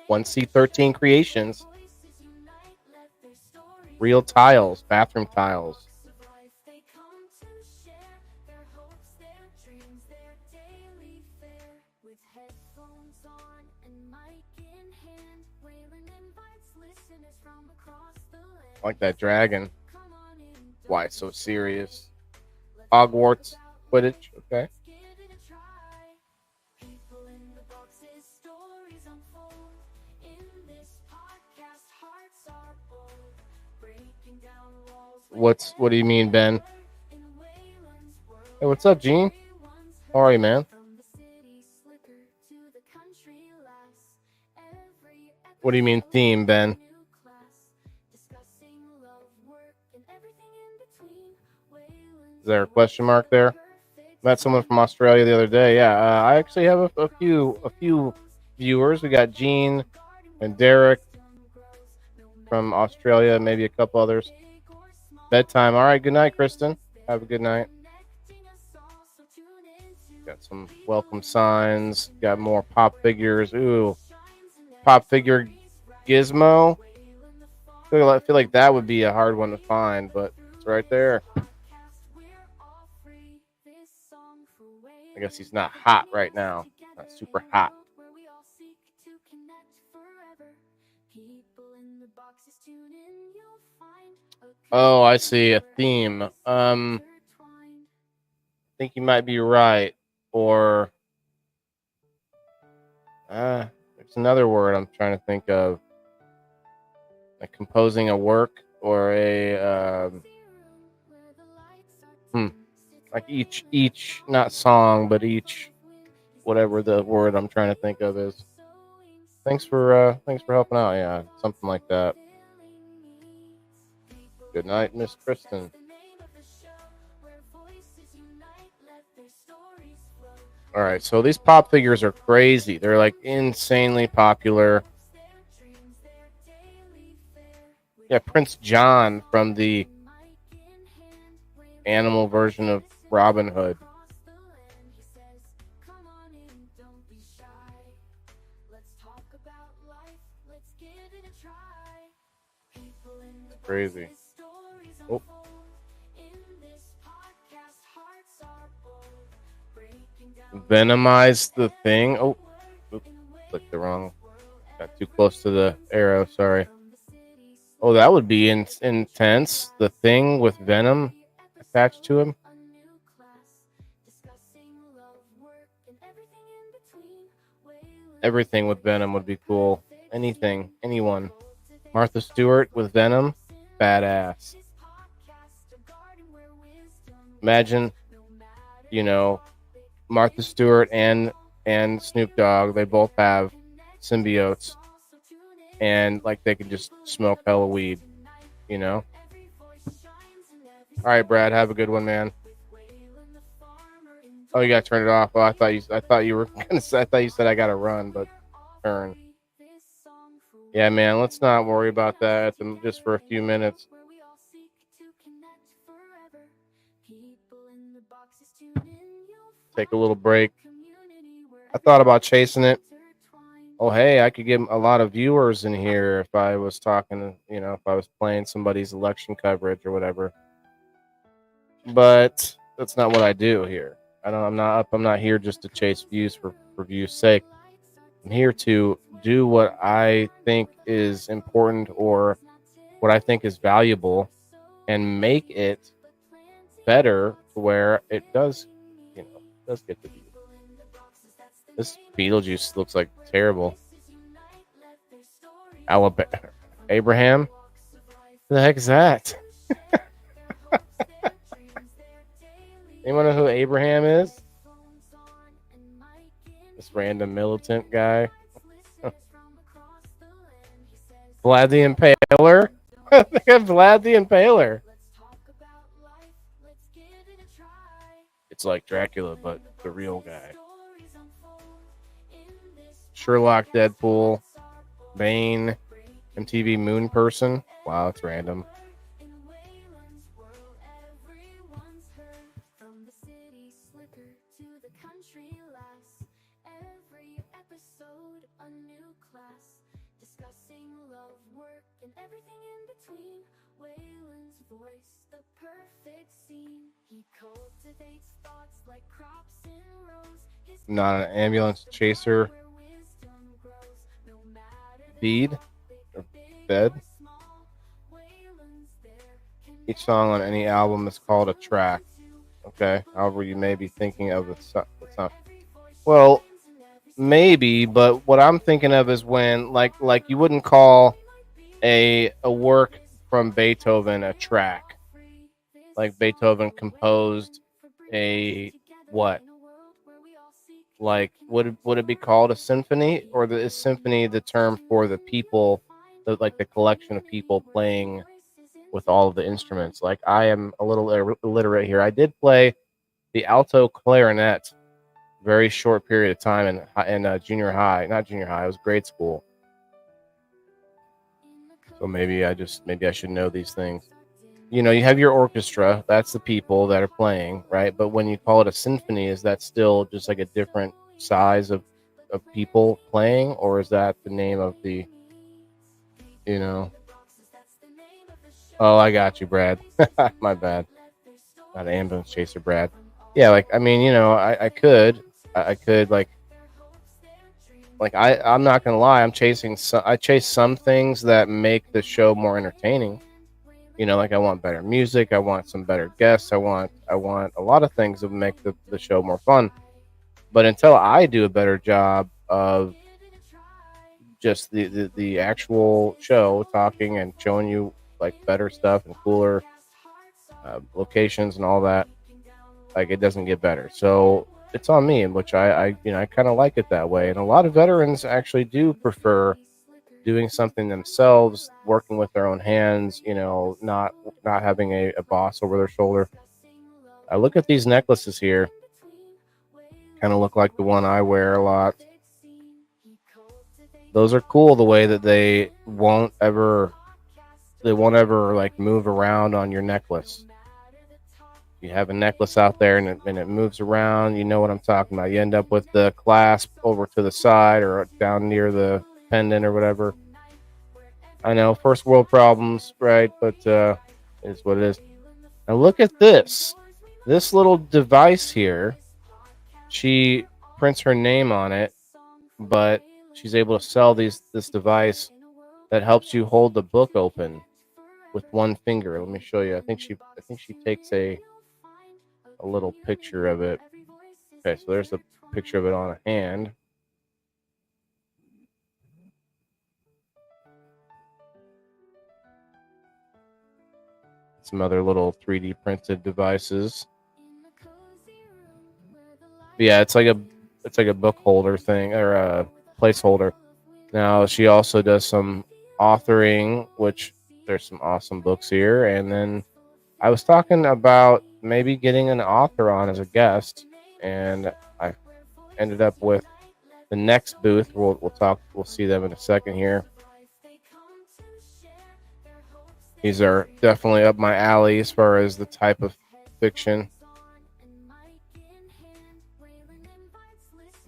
S1: 1C13 Creations. Real tiles, bathroom tiles. I like that dragon. Why it's so serious? Hogwarts Quidditch. Okay. What do you mean, Ben? Hey, what's up, Gene? How are you, man? What do you mean theme, Ben? Is there a question mark there? Met someone from Australia the other day. Yeah, I actually have a few viewers. We got Gene and Derek from Australia, maybe a couple others. Bedtime. All right, good night, Kristen. Have a good night. Got some welcome signs. Got more pop figures. Ooh, pop figure Gizmo. I feel like that would be a hard one to find, but it's right there. I guess he's not hot right now. Not super hot. Oh, I see a theme. I think you might be right. Or there's another word I'm trying to think of. Like composing a work or a like each not song, but each whatever the word I'm trying to think of is. Thanks for helping out. Yeah, something like that. Good night, Miss Kristen. All right, so these pop figures are crazy. They're like insanely popular. Yeah, Prince John from the animal version of Robin Hood. Crazy. Oh. Venomize the thing. Oh, clicked the wrong. Got too close to the arrow. Sorry. Oh, that would be intense. The thing with venom attached to him. Everything with Venom would be cool. Anything, anyone. Martha Stewart with Venom, badass. Imagine, you know, Martha Stewart and Snoop Dogg. They both have symbiotes, and like they can just smoke hella weed. You know. All right, Brad. Have a good one, man. Oh, you got to turn it off. Oh, I thought you were gonna say. I thought you said I got to run, but turn. Yeah, man. Let's not worry about that just for a few minutes. Take a little break. I thought about chasing it. Oh, hey, I could get a lot of viewers in here if I was talking, if I was playing somebody's election coverage or whatever. But that's not what I do here. I'm not here just to chase views for views' sake. I'm here to do what I think is important or what I think is valuable and make it better where it does, does get the view. This Beetlejuice looks like terrible. Alabama. Abraham? Who the heck is that? Anyone know who Abraham is? This random militant guy. Vlad the Impaler? They have Vlad the Impaler. It's like Dracula, but the real guy. Sherlock, Deadpool, Bane, MTV Moon Person. Wow, that's random. Not an ambulance chaser. Bead or bed. Each song on any album is called a track. Okay, however you may be thinking of the song. Well, maybe, but what I'm thinking of is when like you wouldn't call a work from Beethoven a track. Like Beethoven composed a what? Like would it be called a symphony, or is symphony the term for the people, like the collection of people playing with all of the instruments? Like I am a little illiterate here. I did play the alto clarinet very short period of time in junior high, not junior high, it was grade school. So maybe I should know these things. You have your orchestra, that's the people that are playing, right? But when you call it a symphony, is that still just like a different size of people playing, or is that the name of the, Oh, I got you, Brad. My bad. Not an ambulance chaser, Brad. Yeah, like I mean, I could I'm not gonna lie, I chase some things that make the show more entertaining. Like I want better music, I want some better guests, I want a lot of things that make the show more fun. But until I do a better job of just the actual show, talking and showing you like better stuff and cooler locations and all that, like it doesn't get better. So it's on me, which I kind of like it that way. And a lot of veterans actually do prefer doing something themselves, working with their own hands, not having a boss over their shoulder. I look at these necklaces here, kind of look like the one I wear a lot. Those are cool the way that they won't ever like move around on your necklace. You have a necklace out there and it moves around, you know what I'm talking about. You end up with the clasp over to the side or down near the pendant or whatever. I know, first world problems, right? But it is what it is. Now look at this little device here. She prints her name on it, but she's able to sell this device that helps you hold the book open with one finger. Let me show you. I think she takes a little picture of it. Okay, so there's a picture of it on a hand. some other little 3D printed devices. But yeah, it's like a book holder thing or a placeholder. Now she also does some authoring, which there's some awesome books here. And then I was talking about maybe getting an author on as a guest, and I ended up with the next booth. We'll see them in a second here. These are definitely up my alley as far as the type of fiction.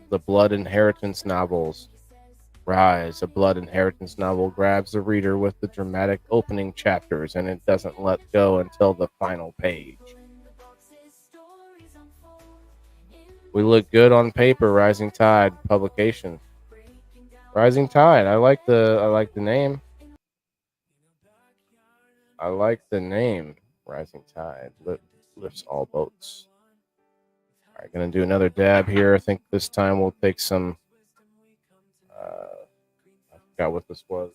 S1: The Blood Inheritance novels. Rise, a Blood Inheritance novel, grabs the reader with the dramatic opening chapters, and it doesn't let go until the final page. We look good on paper. Rising Tide publication. Rising Tide. I like the name. I like the name. Rising Tide lifts all boats. All right, gonna do another dab here. I think this time we'll take some. I forgot what this was.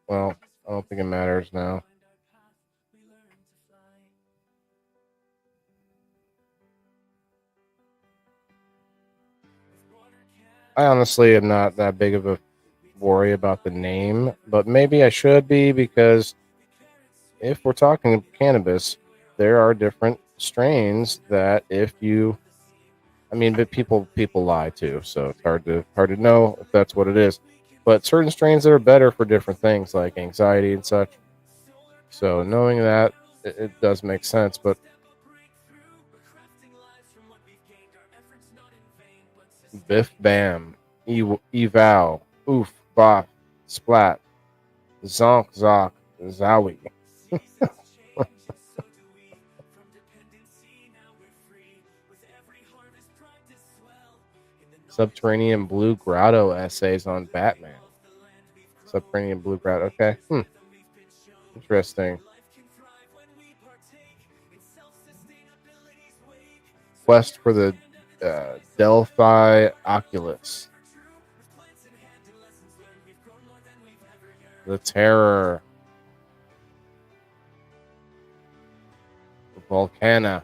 S1: Well, I don't think it matters now. I honestly am not that big of a worry about the name, but maybe I should be, because if we're talking cannabis, there are different strains that but people lie too, so it's hard to know if that's what it is. But certain strains that are better for different things like anxiety and such. So knowing that, it does make sense, but Biff Bam, Eval, Oof, Bop, Splat, Zonk, Zock, Zowie. Subterranean Blue Grotto essays on Batman. Subterranean Blue Grotto. Okay. Interesting. Quest for the Delphi Oculus. The Terror. Volcana.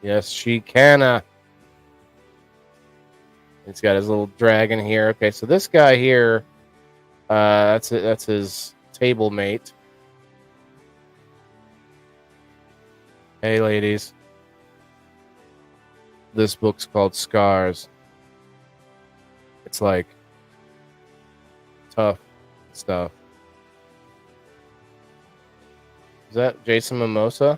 S1: Yes, she canna. He's got his little dragon here. Okay, so this guy here, that's his table mate. Hey, ladies. This book's called Scars. It's like tough stuff. Is that Jason Mimosa?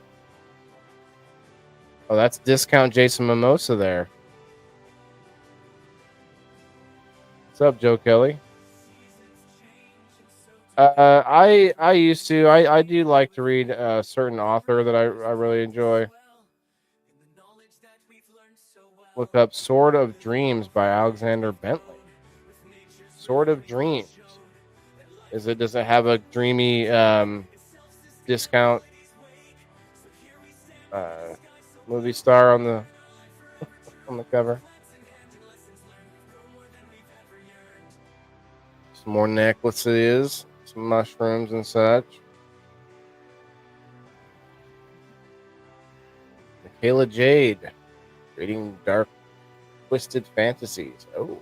S1: Oh, that's discount Jason Mimosa there. What's up, Joe Kelly? I used to. I do like to read a certain author that I really enjoy. Look up Sword of Dreams by Alexander Bentley. Sword of Dreams. Does it have a dreamy discount movie star on the cover? Some more necklaces, some mushrooms and such. Michaela Jade, reading Dark Twisted Fantasies. Oh.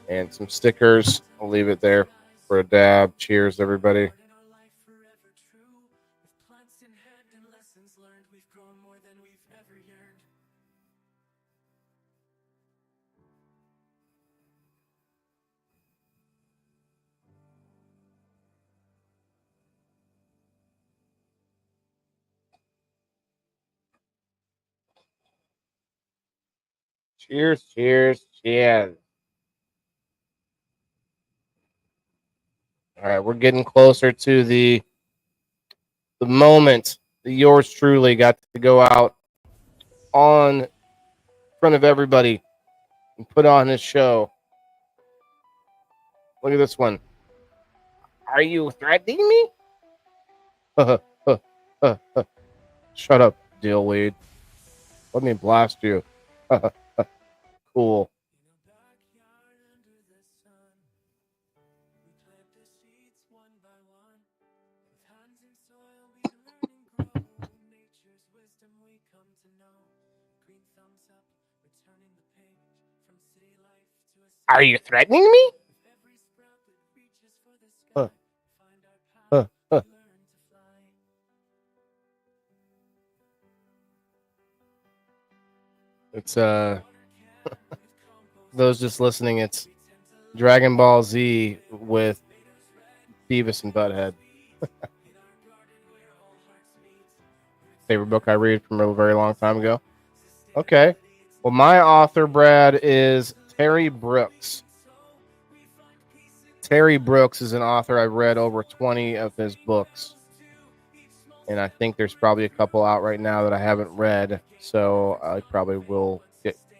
S1: And some stickers. I'll leave it there for a dab. Cheers, everybody. Cheers, cheers, cheers. All right, we're getting closer to the moment that yours truly got to go out on front of everybody and put on his show. Look at this one. Are you threatening me? Shut up, Dillweed. Let me blast you. Cool. Are you threatening me? Huh. Huh. It's those just listening, it's Dragon Ball Z with Beavis and Butthead. Favorite book I read from a very long time ago. Okay. Well, my author, Brad, is Terry Brooks. Terry Brooks is an author. I've read over 20 of his books. And I think there's probably a couple out right now that I haven't read. So I probably will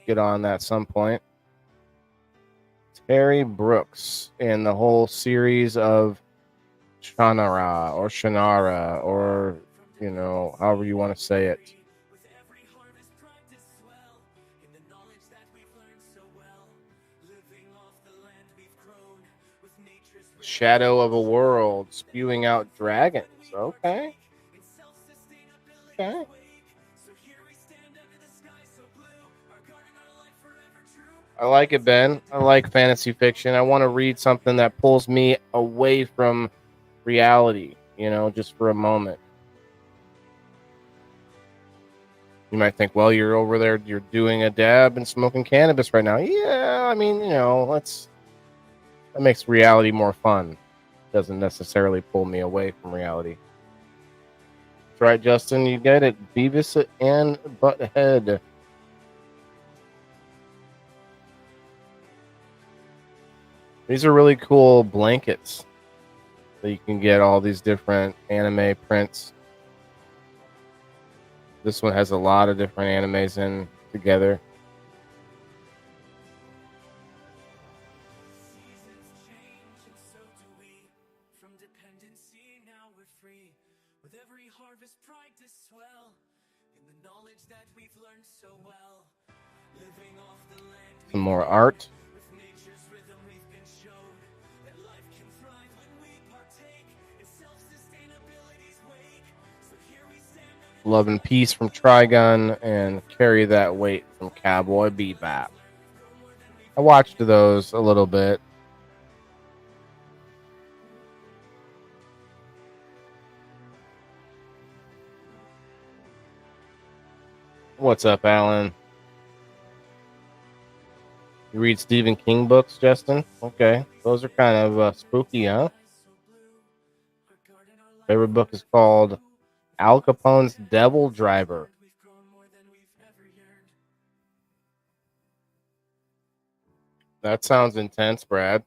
S1: get on that at some point. Terry Brooks and the whole series of Shannara, or, you know, however you want to say it. Shadow of a World, spewing out dragons. Okay. Okay. I like it, Ben. I like fantasy fiction. I want to read something that pulls me away from reality, you know, just for a moment. You might think, well, you're over there, you're doing a dab and smoking cannabis right now. Yeah, I mean, you know, that makes reality more fun. Doesn't necessarily pull me away from reality. That's right, Justin. You get it. Beavis and Butthead. These are really cool blankets that you can get all these different anime prints. This one has a lot of different animes in together. Some more art. Love and Peace from Trigun, and Carry That Weight from Cowboy Bebop. I watched those a little bit. What's up, Alan? You read Stephen King books, Justin? Okay. Those are kind of spooky, huh? Favorite book is called Al Capone's Devil Driver. That sounds intense, Brad.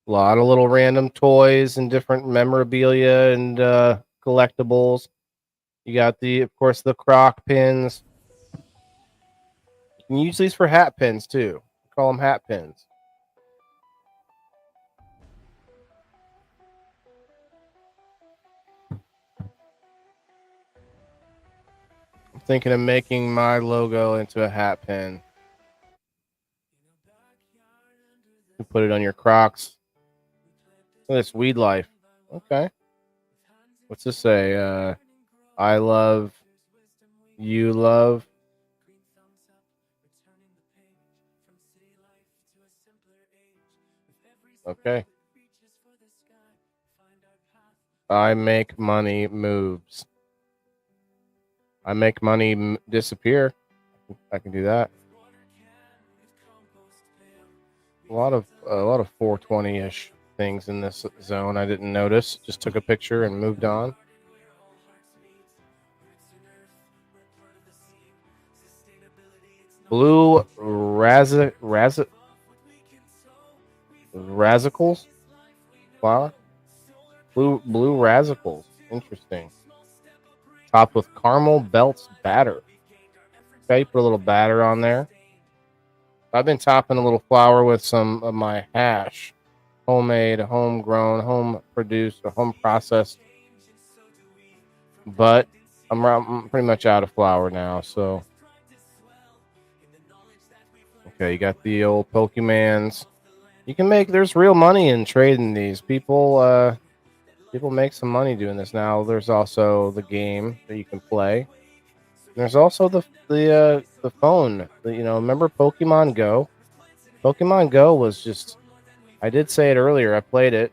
S1: A lot of little random toys and different memorabilia and collectibles. You got of course, the croc pins. You can use these for hat pins too. Call them hat pins. I'm thinking of making my logo into a hat pin. You put it on your Crocs. This Weed Life. Okay. What's this say? I love, you love. Okay. I make money moves. I make money disappear. I can do that. A lot of 420-ish things in this zone I didn't notice. Just took a picture and moved on. Blue razicles? Flower? Blue razicles. Interesting. Topped with caramel belts batter. Okay, put a little batter on there. I've been topping a little flour with some of my hash. homemade, homegrown, home produced, or home processed. But I'm pretty much out of flour now, so okay, you got the old Pokemans. You can make there's real money in trading these. People make some money doing this now. There's also the game that you can play. There's also the phone. Remember Pokemon Go? Pokemon Go was just I did say it earlier. I played it.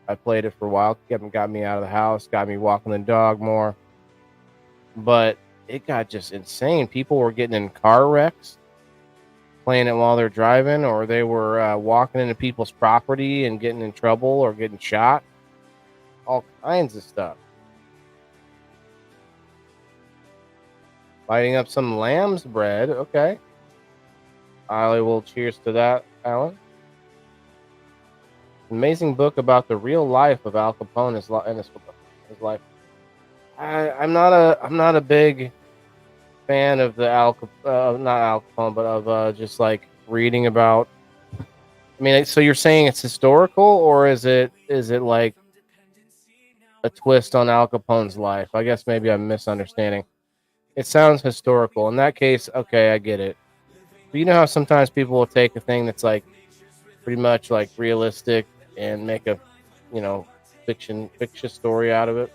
S1: I played it for a while. Got me out of the house, got me walking the dog more. But it got just insane. People were getting in car wrecks, playing it while they're driving, or they were walking into people's property and getting in trouble or getting shot. All kinds of stuff. Lighting up some lamb's bread. Okay. I will cheers to that, Alan. Amazing book about the real life of Al Capone and his life. I'm not a big fan of the not Al Capone, but of just like reading about. I mean, so you're saying it's historical, or is it like a twist on Al Capone's life? I guess maybe I'm misunderstanding. It sounds historical. In that case, okay, I get it. But you know how sometimes people will take a thing that's like pretty much like realistic and make a, fictitious story out of it.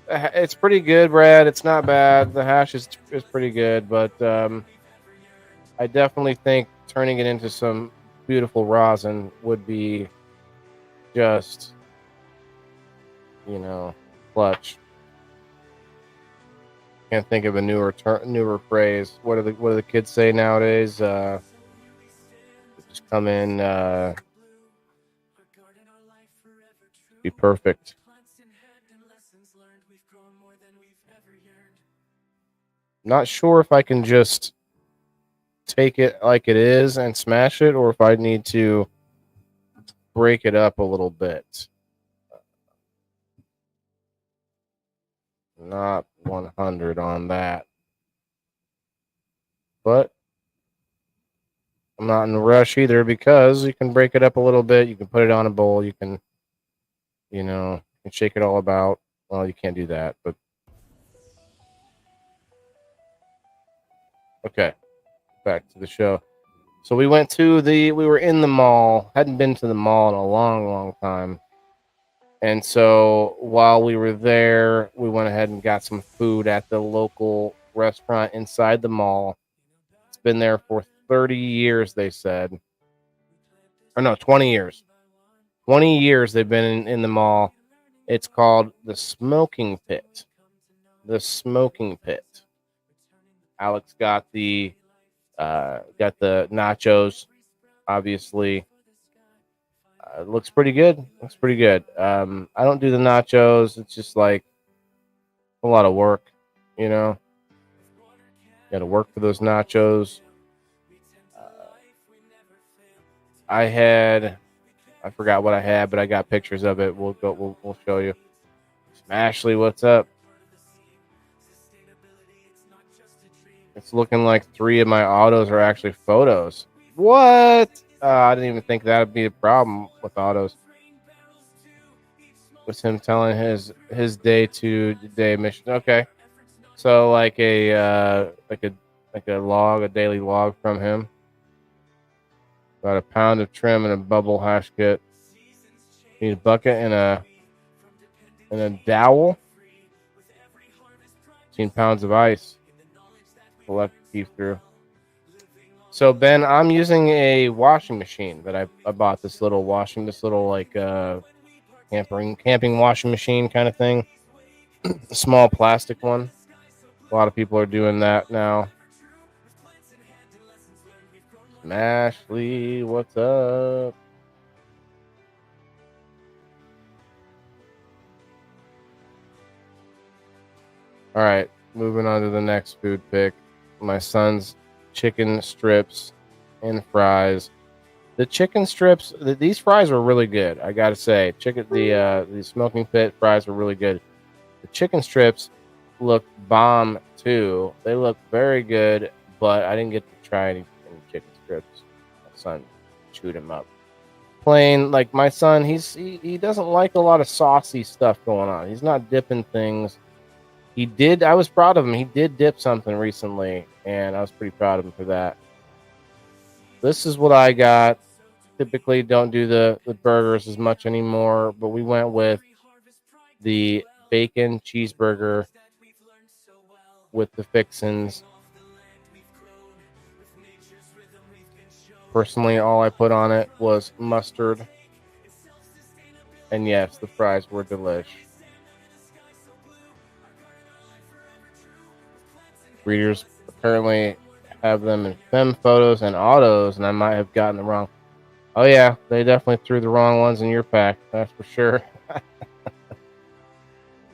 S1: It's pretty good, Brad. It's not bad. The hash is pretty good, but I definitely think turning it into some beautiful rosin would be just, clutch. Can't think of a newer phrase. What do the kids say nowadays? Just come in, be perfect. Not sure if I can just take it like it is and smash it, or if I need to break it up a little bit. Not 100 on that. But I'm not in a rush either, because you can break it up a little bit. You can put it on a bowl. You can, shake it all about. Well, you can't do that, but okay. Back to the show. So we were in the mall. Hadn't been to the mall in a long, long time. And so while we were there, we went ahead and got some food at the local restaurant inside the mall. It's been there for 30 years, they said. Or no, 20 years. 20 years they've been in the mall. It's called the Smoking Pit. The Smoking Pit. Alex got the nachos, obviously. It looks pretty good. I don't do the nachos. It's just like a lot of work, Got to work for those nachos. I forgot what I had, but I got pictures of it. We'll show you. Ashley, what's up? It's looking like 3 of my autos are actually photos. What? I didn't even think that would be a problem with autos. Was him telling his day-to-day mission. Okay, so like a log, a daily log from him. About a pound of trim and a bubble hash kit. Need a bucket and a dowel. 15 pounds of ice. Left keep through. So Ben, I'm using a washing machine that I bought. This little like camping washing machine kind of thing. A small plastic one. A lot of people are doing that now. Ashley, what's up? All right, moving on to the next food pick. My son's chicken strips and fries. The chicken strips, these fries were really good. I gotta say, the Smoking Pit fries were really good. The chicken strips look bomb too. They look very good, but I didn't get to try any chicken strips Son chewed him up. Plain, like my son, he doesn't like a lot of saucy stuff going on. He's not dipping things. He did. I was proud of him. He did dip something recently, and I was pretty proud of him for that. This is what I got. Typically, don't do the burgers as much anymore, but we went with the bacon cheeseburger with the fixins. Personally, all I put on it was mustard. And yes, the fries were delish. Readers apparently have them in fem photos and autos, and I might have gotten the wrong. Oh yeah, they definitely threw the wrong ones in your pack. That's for sure.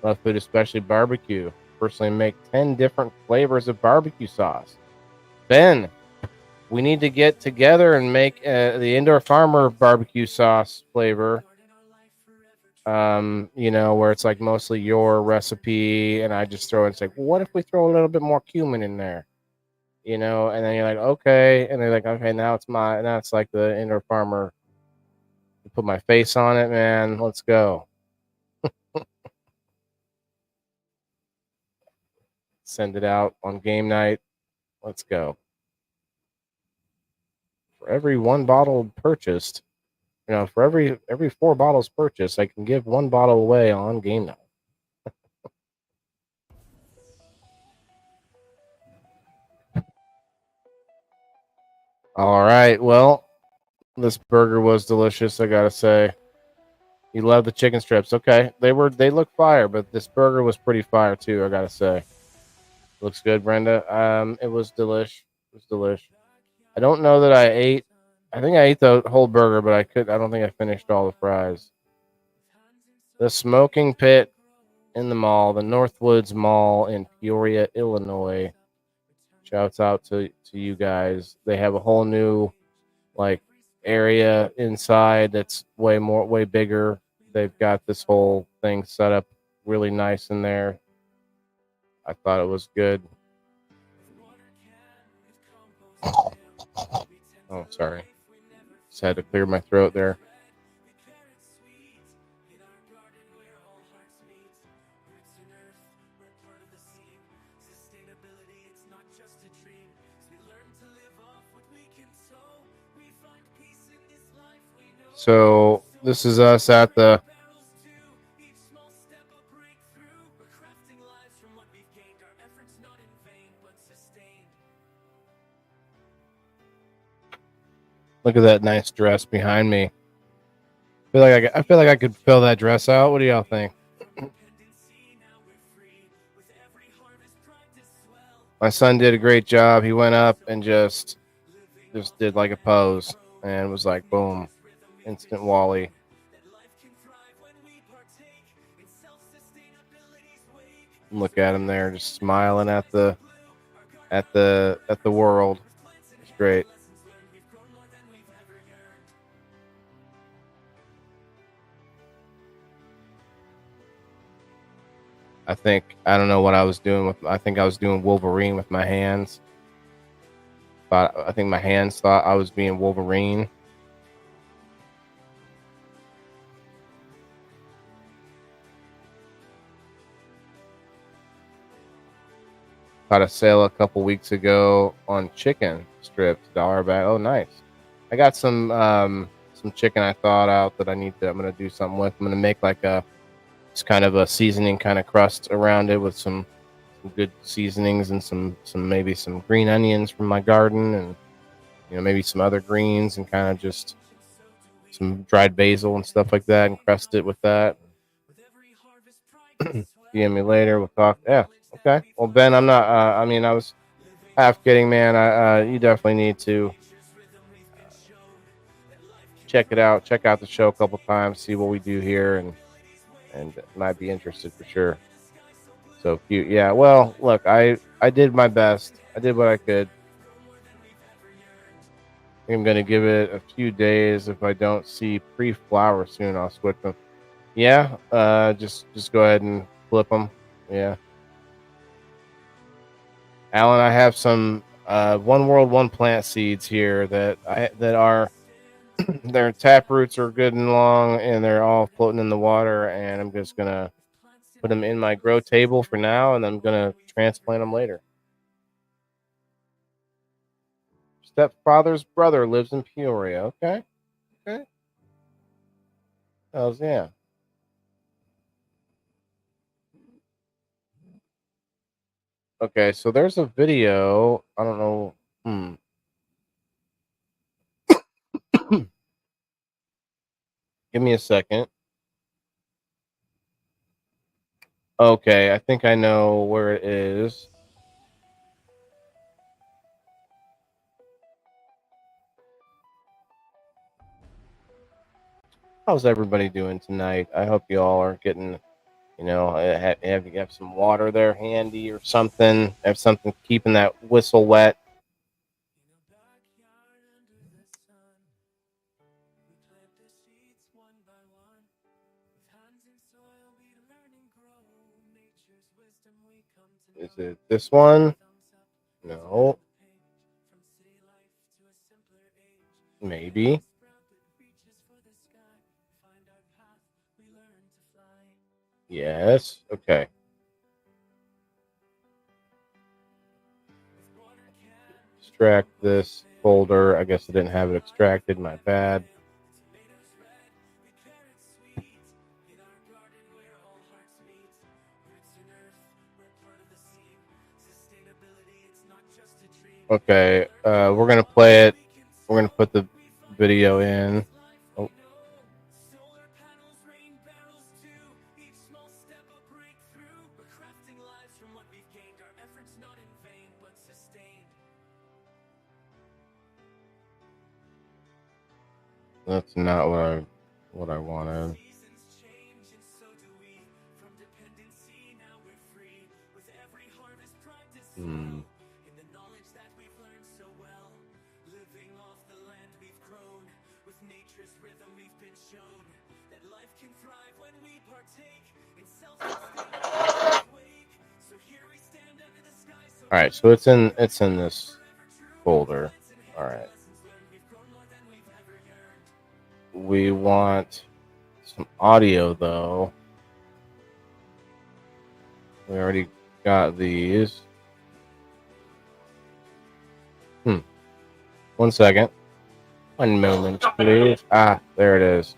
S1: Love food, especially barbecue. Personally, make 10 different flavors of barbecue sauce. Ben, we need to get together and make the Indoor Farmer barbecue sauce flavor. Where it's like mostly your recipe, and I just throw in, it's like, well, what if we throw a little bit more cumin in there? And then you're like, okay, and they're like, okay, now it's like the Indoor Farmer. Put my face on it, man. Let's go. Send it out on game night. Let's go. For every one bottle purchased, for every 4 bottles purchased, I can give 1 bottle away on game night. All right. Well, this burger was delicious, I gotta say. You love the chicken strips. Okay. They look fire, but this burger was pretty fire too, I gotta say. Looks good, Brenda. It was delish. I don't know that I think I ate the whole burger, but I don't think I finished all the fries. The Smoking Pit in the mall, the Northwoods Mall in Peoria, Illinois. Shouts out to you guys. They have a whole new area inside that's way bigger. They've got this whole thing set up really nice in there. I thought it was good. Oh, sorry. Just had to clear my throat there. So this is us at the look at that nice dress behind me. I feel like I could fill that dress out. What do y'all think? My son did a great job. He went up and just did like a pose and was like, boom, instant Wally. Look at him there, just smiling at the world. It's great. I don't know what I was doing I think I was doing Wolverine with my hands. But I think my hands thought I was being Wolverine. Caught a sale a couple weeks ago on chicken strips, $1 bag. Oh, nice. I got some chicken I thawed out that I'm gonna do something with. I'm gonna make it's kind of a seasoning kind of crust around it with some good seasonings and some maybe some green onions from my garden, and maybe some other greens, and kind of just some dried basil and stuff like that, and crust it with that. DM me later. We'll talk. Yeah. Okay. Well, Ben, I'm not. I was half kidding, man. You definitely need to check it out. Check out the show a couple times. See what we do here, and might be interested for sure. So cute. Yeah. Well, look, I did my best. I did what I could. I'm gonna give it a few days. If I don't see pre-flower soon, I'll switch them. Yeah. Just go ahead and flip them. Yeah. Alan, I have some One World, One Plant seeds here that are their tap roots are good and long, and they're all floating in the water. And I'm just gonna put them in my grow table for now, and I'm gonna transplant them later. Stepfather's brother lives in Peoria. Okay, okay. Hells yeah. Okay, so there's a video. I don't know. Give me a second. Okay, I think I know where it is. How's everybody doing tonight? I hope you all are getting, have some water there handy or something. Have something keeping that whistle wet. Is it this one? No. Maybe. Yes. Okay. Extract this folder. I guess I didn't have it extracted. My bad. Okay. We're gonna play it. We're gonna put the video in. Oh. That's not what I wanted. All right, so it's in this folder. All right. We want some audio though. We already got these. 1 second. 1 moment, please. Ah, there it is.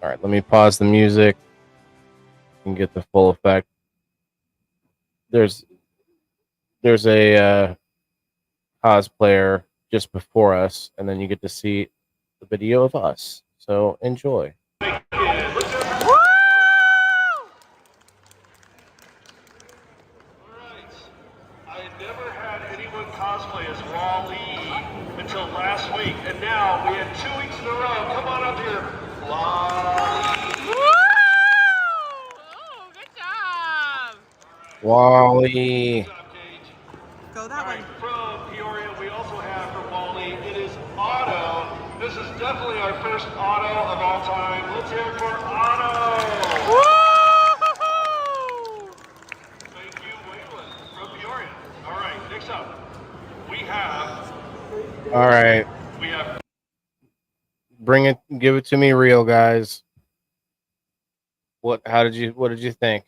S1: All right, let me pause the music and get the full effect. There's a cosplayer just before us, and then you get to see the video of us. So enjoy.
S3: Cosplay as Wall-E until last week, and now we had 2 weeks in a row. Come on up here, Wall-E.
S4: Oh, good job.
S1: Wall-E.
S4: Go that way.
S3: From Peoria, we also have for Wall-E, it is Otto. This is definitely our first Otto of all time. Let's hear it for Otto. Thank you, Waylon, from Peoria. All right, next up.
S1: All right. Bring it, give it to me real, guys. What did you think?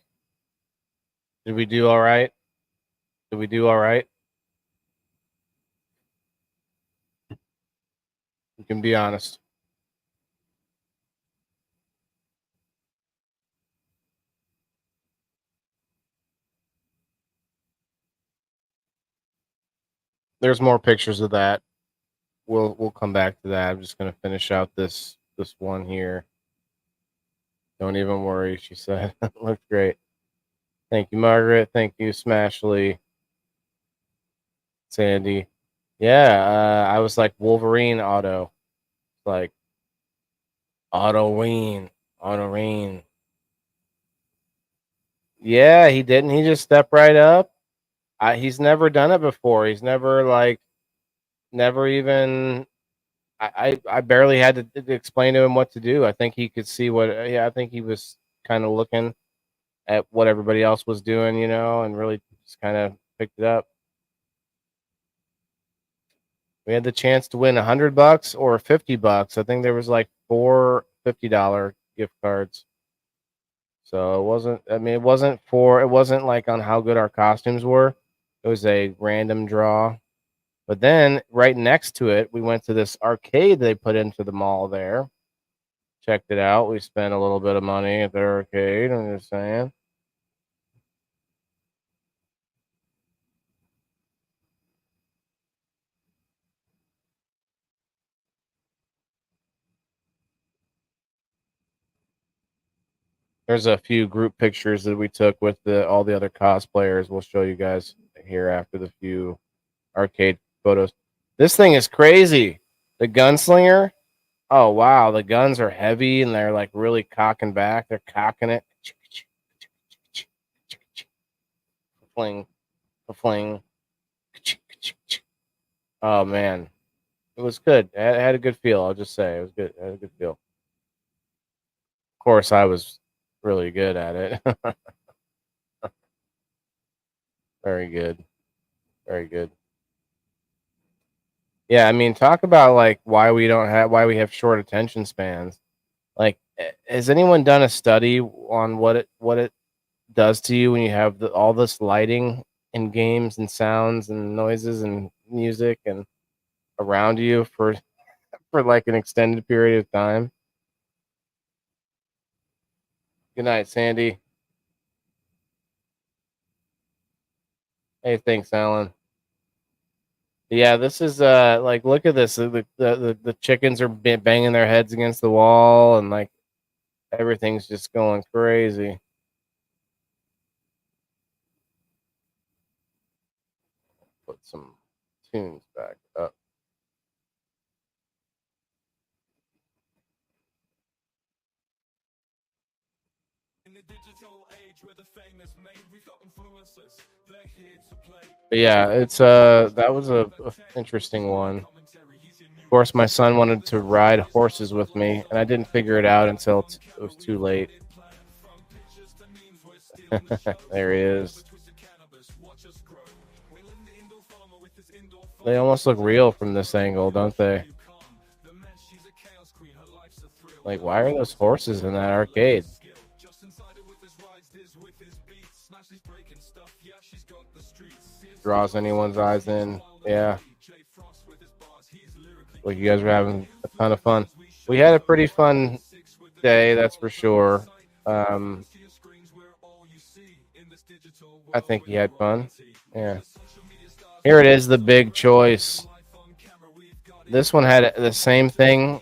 S1: Did we do all right? Did we do all right? You can be honest. There's more pictures of that. We'll come back to that. I'm just gonna finish out this one here. Don't even worry, she said. Looked great. Thank you, Margaret. Thank you, Smashly. Sandy. Yeah, I was like Wolverine Otto. Like Otto Rain. Yeah, he didn't. He just stepped right up. He's never done it before. He's never even. I barely had to explain to him what to do. I think he could see what. Yeah, I think he was kind of looking at what everybody else was doing, you know, and really just kind of picked it up. We had the chance to win $100 or $50. I think there was like 4 $50 gift cards. So it wasn't, I mean, it wasn't like on how good our costumes were. It was a random draw. But then right next to it, we went to this arcade they put into the mall there. Checked it out. We spent a little bit of money at their arcade. I'm just saying. There's a few group pictures that we took with all the other cosplayers. We'll show you guys here after the few arcade photos. This thing is crazy. The gunslinger. Oh wow, the guns are heavy and they're like really cocking back. They're cocking it. Fling, fling. Oh man, it was good. It had a good feel. I'll just say it was good. It had a good feel. Of course, I was really good at it. Very good. Very good. Yeah, I mean, talk about like why we have short attention spans. Like, has anyone done a study on what it does to you when you have all this lighting and games and sounds and noises and music and around you for like an extended period of time? Good night, Sandy. Hey, thanks, Alan. Yeah, this is like look at this. The chickens are banging their heads against the wall and like everything's just going crazy. Put some tunes back up. But yeah, it's that was a interesting one. Of course, my son wanted to ride horses with me, and I didn't figure it out until it was too late. There he is. They almost look real from this angle, don't they? Like, why are those horses in that arcade? Draws anyone's eyes in. Yeah. Well, you guys were having a ton of fun. We had a pretty fun day, that's for sure. I think he had fun. Yeah. Here it is, the big choice. This one had the same thing.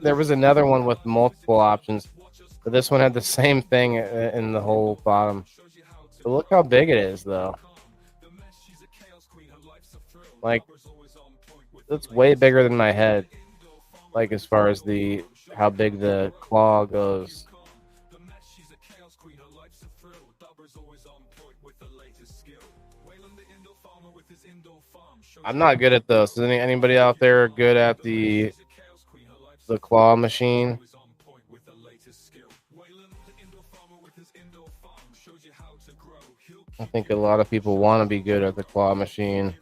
S1: There was another one with multiple options, but this one had the same thing in the whole bottom. But look how big it is, though. Like, it's way bigger than my head. Like, as far as how big the claw goes. I'm not good at those. Is anybody out there good at the claw machine? I think a lot of people want to be good at the claw machine,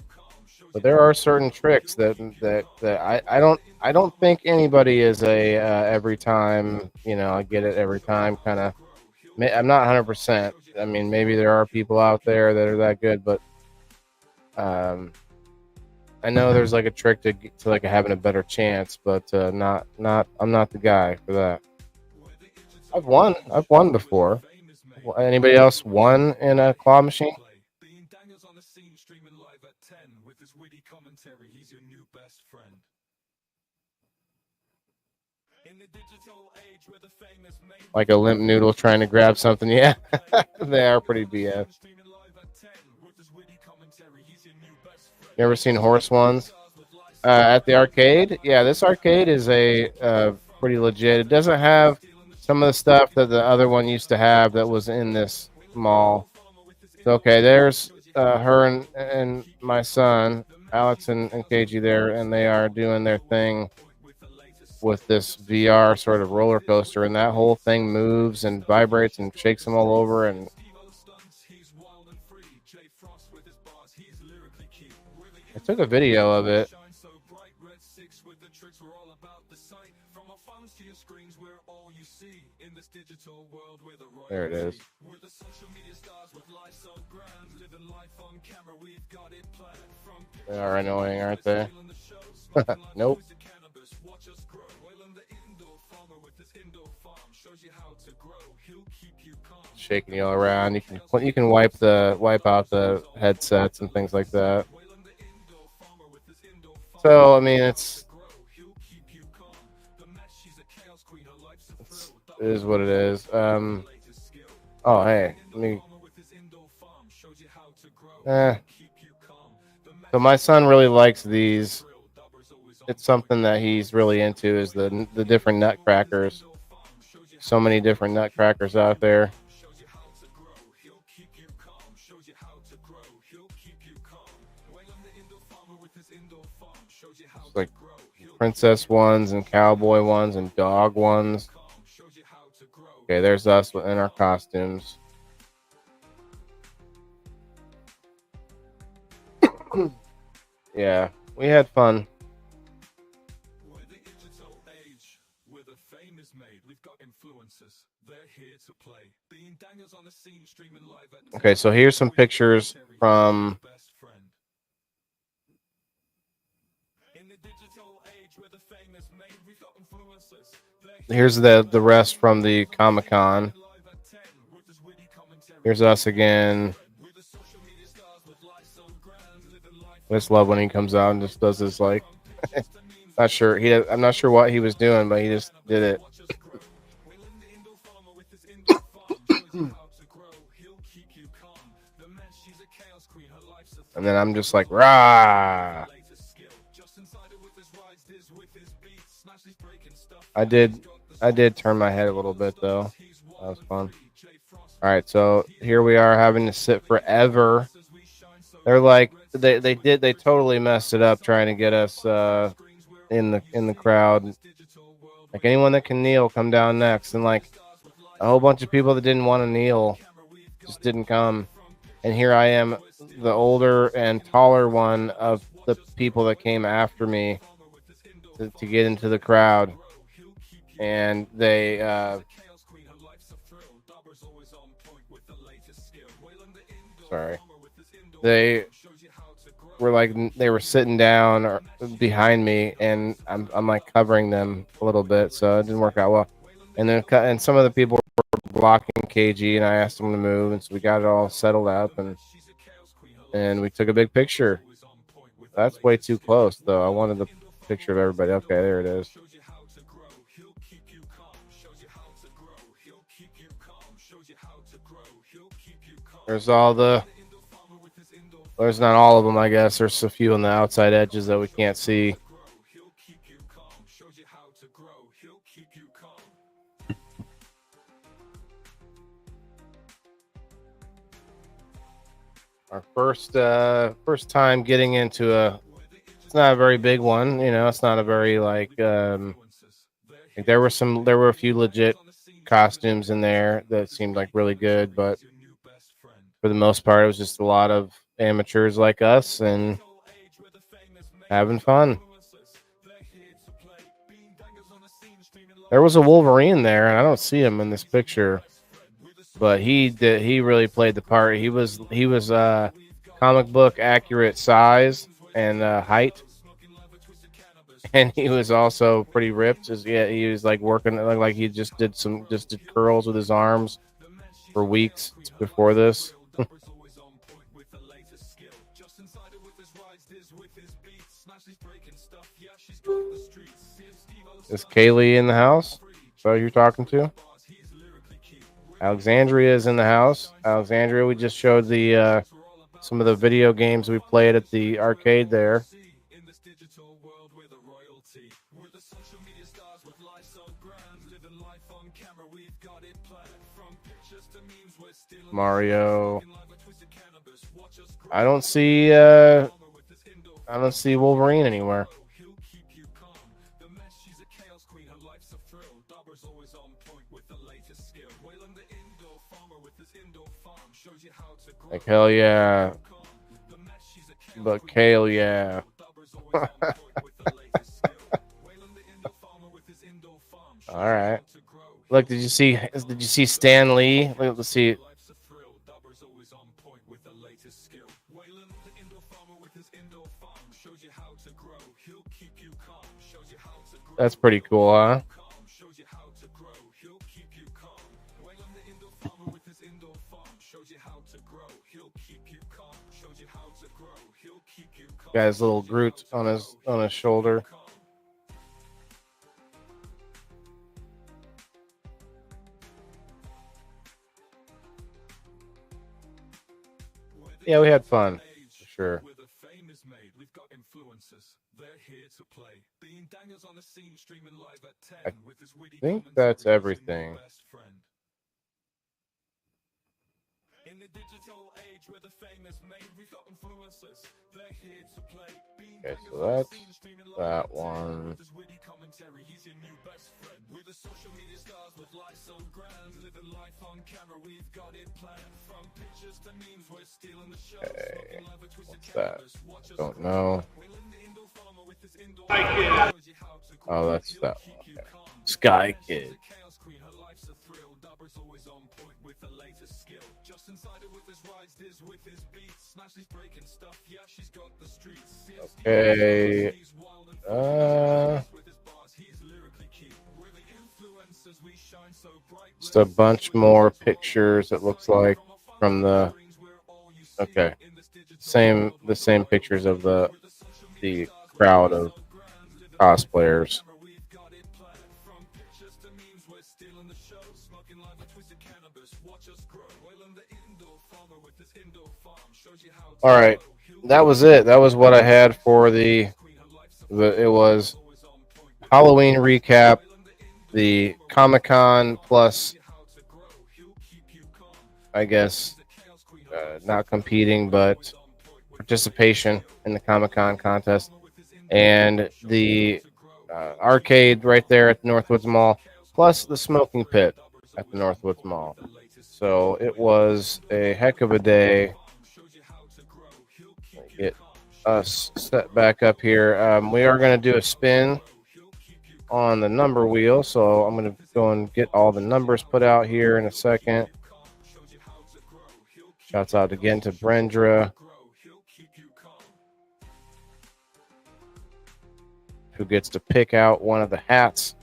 S1: but there are certain tricks that I don't think anybody is a every time, you know, I get it every time kind of. I'm not 100%. I mean, maybe there are people out there that are that good, but I know there's like a trick to like having a better chance, but I'm not the guy for that. I've won before. Anybody else won in a claw machine? Like a limp noodle trying to grab something. Yeah, they are pretty BS. You ever seen horse ones at the arcade? Yeah, this arcade is a pretty legit. It doesn't have some of the stuff that the other one used to have that was in this mall. So, okay, there's her and my son, Alex and KG there, and they are doing their thing. with this VR sort of roller coaster, and that whole thing moves and vibrates and shakes him all over. And I took a video of it. There it is. They are annoying, aren't they? Nope. Shaking you all around. You can wipe out the headsets and things like that. So I mean, it is what it is. Oh hey, let me. So my son really likes these. It's something that he's really into is the different nutcrackers. So many different nutcrackers out there. It's like princess ones and cowboy ones and dog ones. Okay, there's us in our costumes. Yeah, we had fun. Okay, so here's some pictures from here's the rest from the Comic-Con. Here's us again. I just love when he comes out and just does this like not sure I'm not sure what he was doing, but he just did it. And then I'm just like rah. I did turn my head a little bit though. That was fun. All right, so here we are having to sit forever. They're like they totally messed it up trying to get us in the crowd. Like anyone that can kneel, come down next. And like a whole bunch of people that didn't want to kneel just didn't come. And here I am, the older and taller one of the people that came after me to get into the crowd. And they they were sitting down or behind me, and I'm like covering them a little bit, so it didn't work out well. And then some of the people were blocking KG, and I asked them to move, and so we got it all settled up, and we took a big picture. That's way too close, though. I wanted the picture of everybody. Okay, there it is. There's not all of them, I guess. There's a few on the outside edges that we can't see. Our first time getting into it's not a very big one, it's not a very like there were a few legit costumes in there that seemed like really good, but for the most part it was just a lot of amateurs like us and having fun. There was a Wolverine there, and I don't see him in this picture, but he really played the part. He was comic book accurate size and height, and he was also pretty ripped. He was like working like he just did curls with his arms for weeks before this. Is Kaylee in the house? So you're talking to? Alexandria is in the house. Alexandria, we just showed the some of the video games we played at the arcade there. Mario. I don't see Wolverine anywhere. Like, hell yeah. But kale, yeah. All right. Look, did you see Stan Lee? Let's see. That's pretty cool, huh? Guy's little Groot on his shoulder. Yeah, we had fun, for sure. I think that's everything. In the digital age where the famous made, we've got influencers. They're here to play. Okay, so that's that one. He's your new best friend. With the social media stars with life so grand, living life on camera, we've got it planned. From pictures to memes, we're stealing the show. Okay, what's that? Don't know. Oh, that's that one. Okay. Sky Kid. Okay. Just a bunch more pictures, it looks like, from the. Okay. The same pictures of the crowd of cosplayers. All right, that was it. That was what I had for it was Halloween recap, the Comic-Con plus, I guess, not competing, but participation in the Comic-Con contest, and the arcade right there at the Northwoods Mall, plus the smoking pit at the Northwoods Mall. So it was a heck of a day. Get us set back up here. We are going to do a spin on the number wheel, so I'm going to go and get all the numbers put out here in a second. Shouts out again to Brendra, who gets to pick out one of the hats.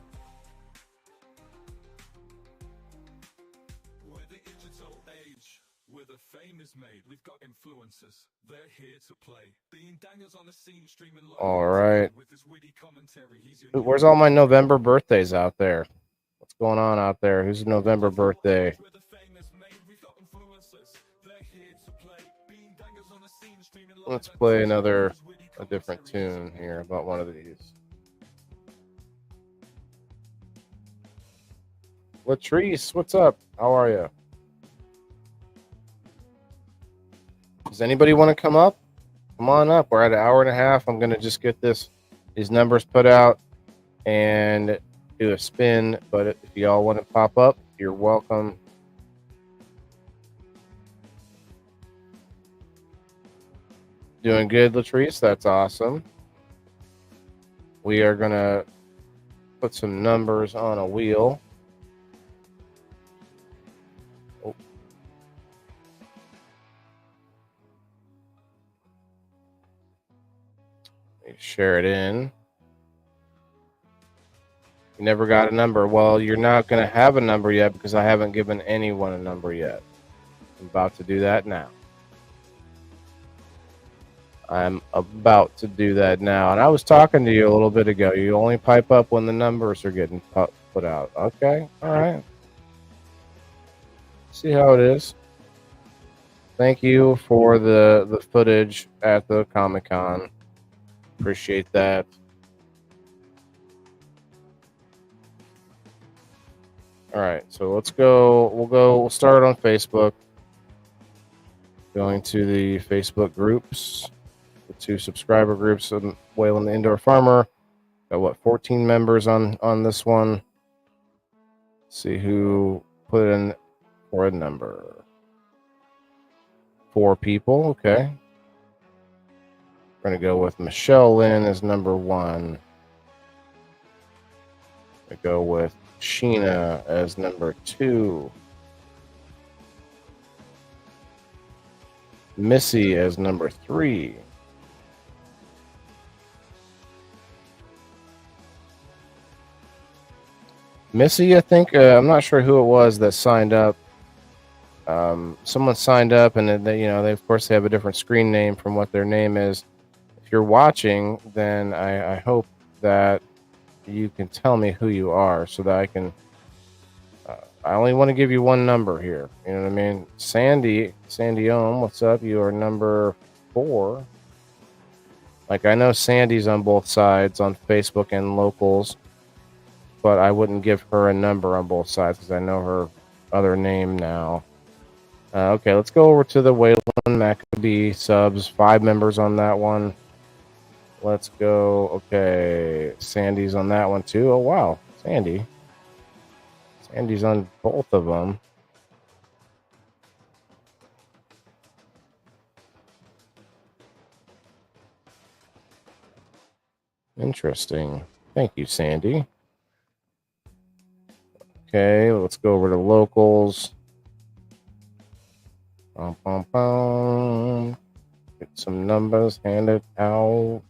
S1: All right. Where's all my November birthdays out there? What's going on out there? Who's a November birthday? Let's play a different tune here about one of these. Latrice, what's up? How are you? Does anybody want to come up? Come on up. We're at an hour and a half. I'm going to just get these numbers put out and do a spin. But if y'all want to pop up, you're welcome. Doing good, Latrice. That's awesome. We are going to put some numbers on a wheel. Oh. Share it in. You never got a number. Well, you're not going to have a number yet because I haven't given anyone a number yet. I'm about to do that now. I'm about to do that now. And I was talking to you a little bit ago. You only pipe up when the numbers are getting put out. Okay. All right. See how it is. Thank you for the footage at the Comic-Con. Appreciate that. All right. So let's go. We'll start on Facebook. Going to the Facebook groups. The 2 subscriber groups of Waylon the Indoor Farmer. Got 14 members on this one. Let's see who put in for a number. 4 people. Okay. We're going to go with Michelle Lynn as number 1. We go with Sheena as number 2. Missy as number 3. Missy, I think, I'm not sure who it was that signed up. Someone signed up, and they of course they have a different screen name from what their name is. If you're watching, then I hope that you can tell me who you are so that I can. I only want to give you one number here. You know what I mean? Sandy Ohm, what's up? You are number 4. Like, I know Sandy's on both sides, on Facebook and locals, but I wouldn't give her a number on both sides because I know her other name now. Okay, let's go over to the Waylon Maccabee subs. 5 members on that one. Let's go. Okay, Sandy's on that one too. Oh, wow. Sandy's on both of them. Interesting. Thank you, Sandy. Okay, let's go over to locals. Bum, bum, bum. Get some numbers handed out.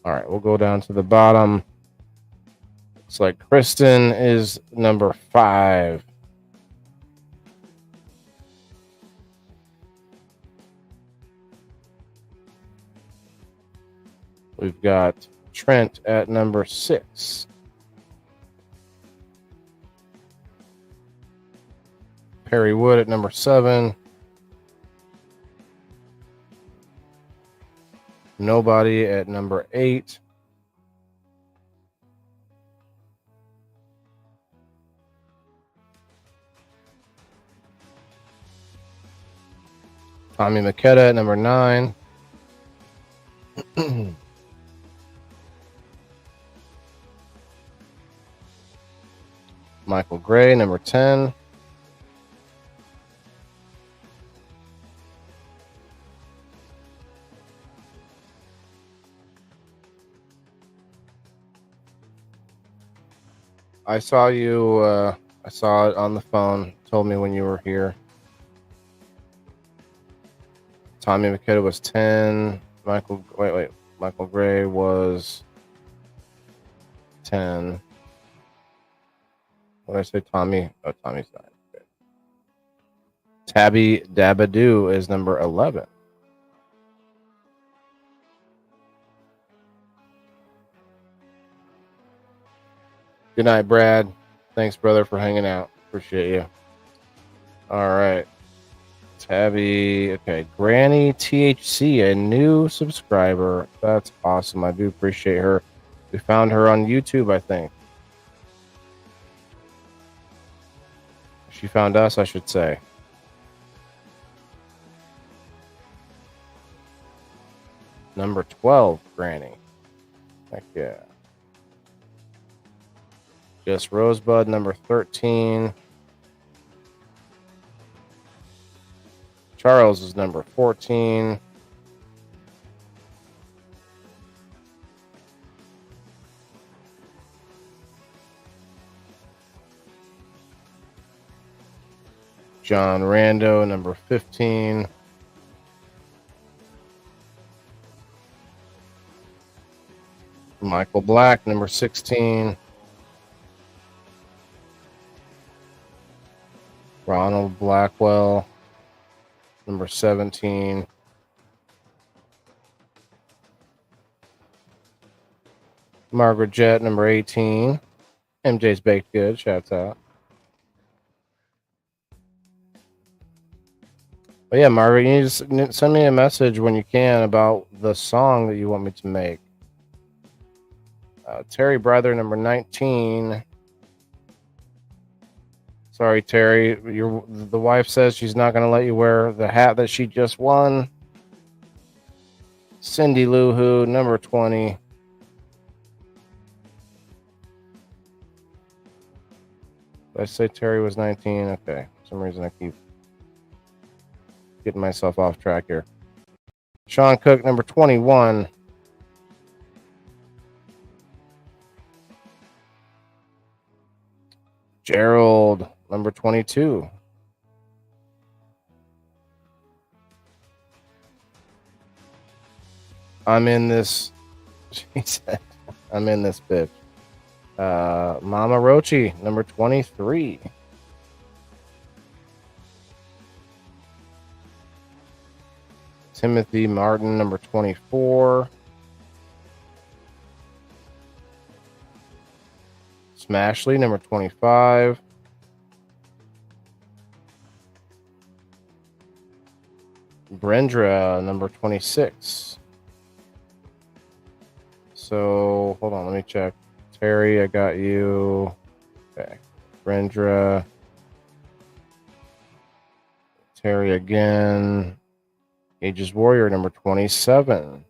S1: All right, we'll go down to the bottom. Looks like Kristen is number 5. We've got Trent at number 6. Perry Wood at number 7. Nobody at number 8. Tommy McKetta at number 9. Michael Gray, number 10. I saw you. I saw it on the phone. Told me when you were here. Tommy McKetta was 10. Michael Gray was 10. What did I say? Tommy? Oh, Tommy's 9. Okay. Tabby Dabadoo is number 11. Good night, Brad. Thanks, brother, for hanging out. Appreciate you. All right. Tabby. Okay. Granny THC, a new subscriber. That's awesome. I do appreciate her. We found her on YouTube, I think. She found us, I should say. Number 12, Granny. Heck yeah. Just Rosebud, number 13. Charles is number 14. John Rando, number 15. Michael Black, number 16. Ronald Blackwell, number 17. Margaret Jett, number 18. MJ's Baked Good, shouts out. But yeah, Margaret, you just send me a message when you can about the song that you want me to make. Terry Brother, number 19. Sorry, Terry. The wife says she's not going to let you wear the hat that she just won. Cindy Lou Who, number 20. Did I say Terry was 19? Okay. For some reason I keep getting myself off track here. Sean Cook, number 21. Gerald, number 22. I'm in this. She said, I'm in this bitch. Mama Rochi, number 23. Timothy Martin, number 24. Smashley, number 25. Brendra, number 26. So, hold on, let me check. Terry, I got you. Okay. Brendra. Terry again. Aegis Warrior, number 27.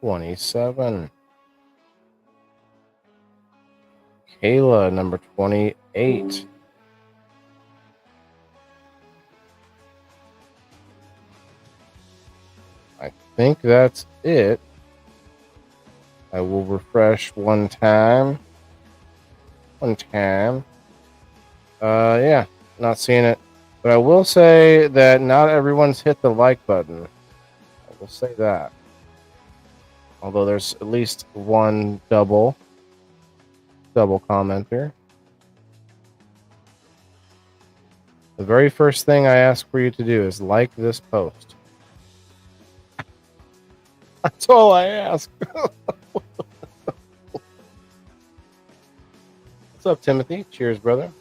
S1: 27. Kayla, number 28. I think that's it. I will refresh one time. Yeah, not seeing it. But I will say that not everyone's hit the like button. I will say that. Although there's at least one double commenter. The very first thing I ask for you to do is like this post. That's all I ask. What's up, Timothy? Cheers, brother.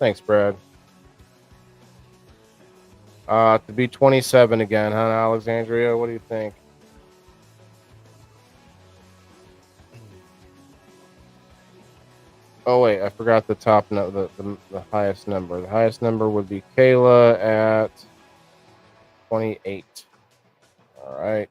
S1: Thanks, Brad. To be 27 again, huh, Alexandria? What do you think? Oh wait, I forgot the top the highest number. The highest number would be Kayla at 28. All right.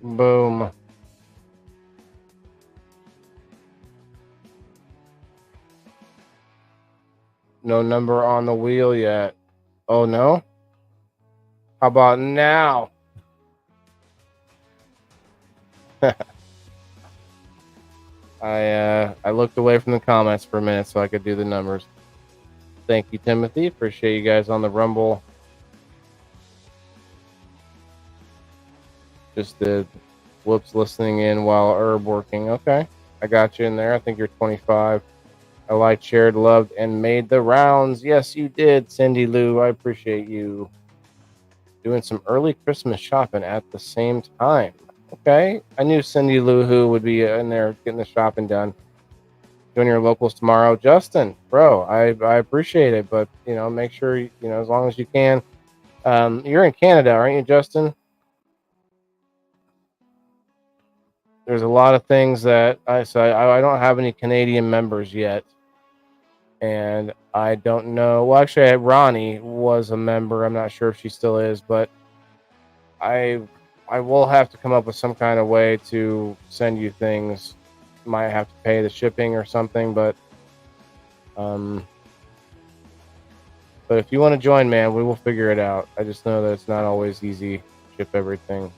S1: Boom. No number on the wheel yet. Oh no? How about now? I looked away from the comments for a minute so I could do the numbers. Thank you, Timothy. Appreciate you guys on the Rumble. Just did whoops listening in while herb working. Okay. I got you in there. I think you're 25. I liked, shared, loved, and made the rounds. Yes, you did, Cindy Lou. I appreciate you doing some early Christmas shopping at the same time. Okay. I knew Cindy Lou Who would be in there getting the shopping done. Doing your locals tomorrow. Justin, bro, I appreciate it, but, make sure, as long as you can. You're in Canada, aren't you, Justin? There's a lot of things that I don't have any Canadian members yet. And I don't know. Well, actually, Ronnie was a member. I'm not sure if she still is, but I will have to come up with some kind of way to send you things. Might have to pay the shipping or something, but if you want to join, man, we will figure it out. I just know that it's not always easy to ship everything.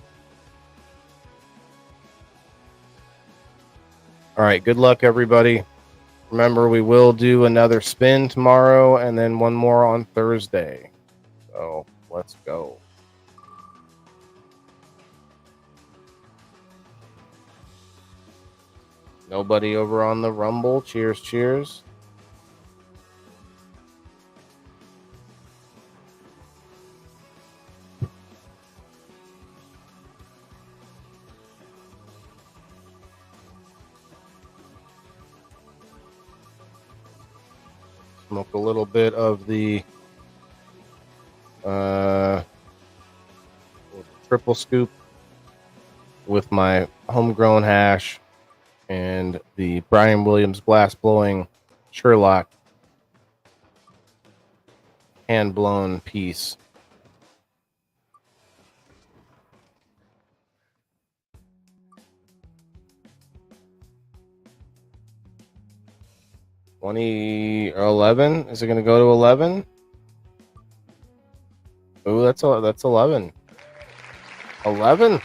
S1: All right, good luck, everybody. Remember, we will do another spin tomorrow and then one more on Thursday. So let's go. Nobody over on the Rumble. Cheers, cheers. smoke a little bit of the triple scoop with my homegrown hash and the Brian Williams glass blowing Sherlock hand blown piece. $20 Is it going to go to 11? Oh, that's 11. 11.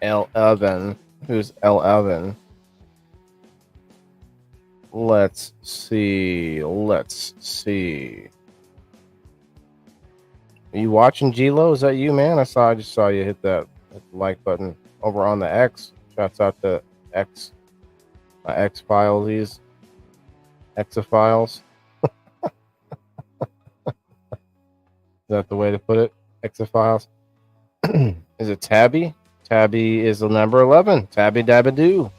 S1: L. Evan. Who's L. Evan? Let's see. Are you watching, G-Lo? Is that you, man? I just saw you hit the like button over on the X. Shouts out to X. My X files, these Exophiles. Is that the way to put it? Exophiles. Is it Tabby? Tabby is the number 11. Tabby Dabba Doo.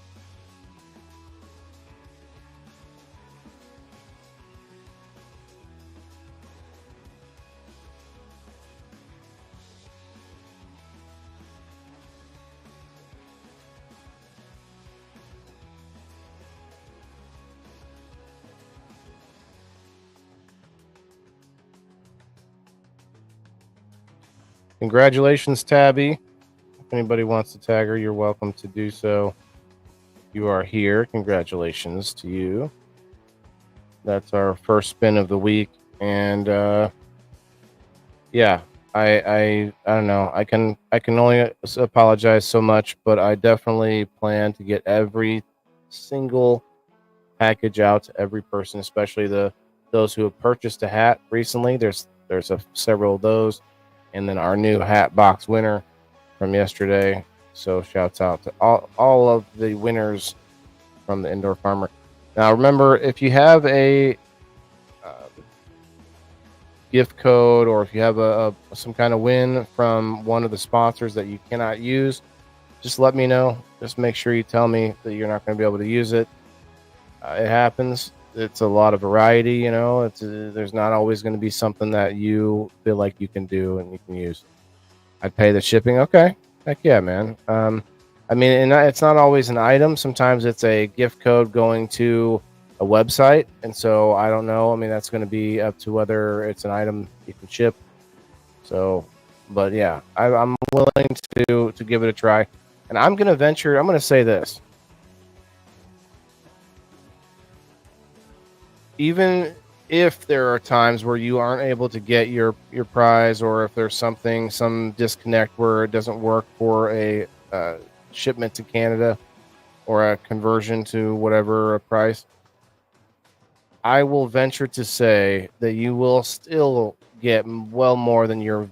S1: Congratulations, Tabby. If anybody wants to tag her, you're welcome to do so. You are here. Congratulations to you. That's our first spin of the week. And yeah, I don't know. I can only apologize so much, but I definitely plan to get every single package out to every person, especially those who have purchased a hat recently. There's several of those. And then our new hat box winner from yesterday. So shouts out to all of the winners from the Indoor Farmer. Now remember, if you have a gift code, or if you have some kind of win from one of the sponsors that you cannot use, just let me know. Just make sure you tell me that you're not going to be able to use it. It happens. It's a lot of variety, you know. There's not always going to be something that you feel like you can do and you can use. I'd pay the shipping. Okay, heck yeah, man. I mean, and it's not always an item. Sometimes it's a gift code going to a website, and so I don't know. I mean, that's going to be up to whether it's an item you can ship. So, but yeah, I'm willing to give it a try, and I'm going to venture. I'm going to say this. Even if there are times where you aren't able to get your prize, or if there's some disconnect where it doesn't work for a shipment to Canada or a conversion to whatever price, I will venture to say that you will still get well more than your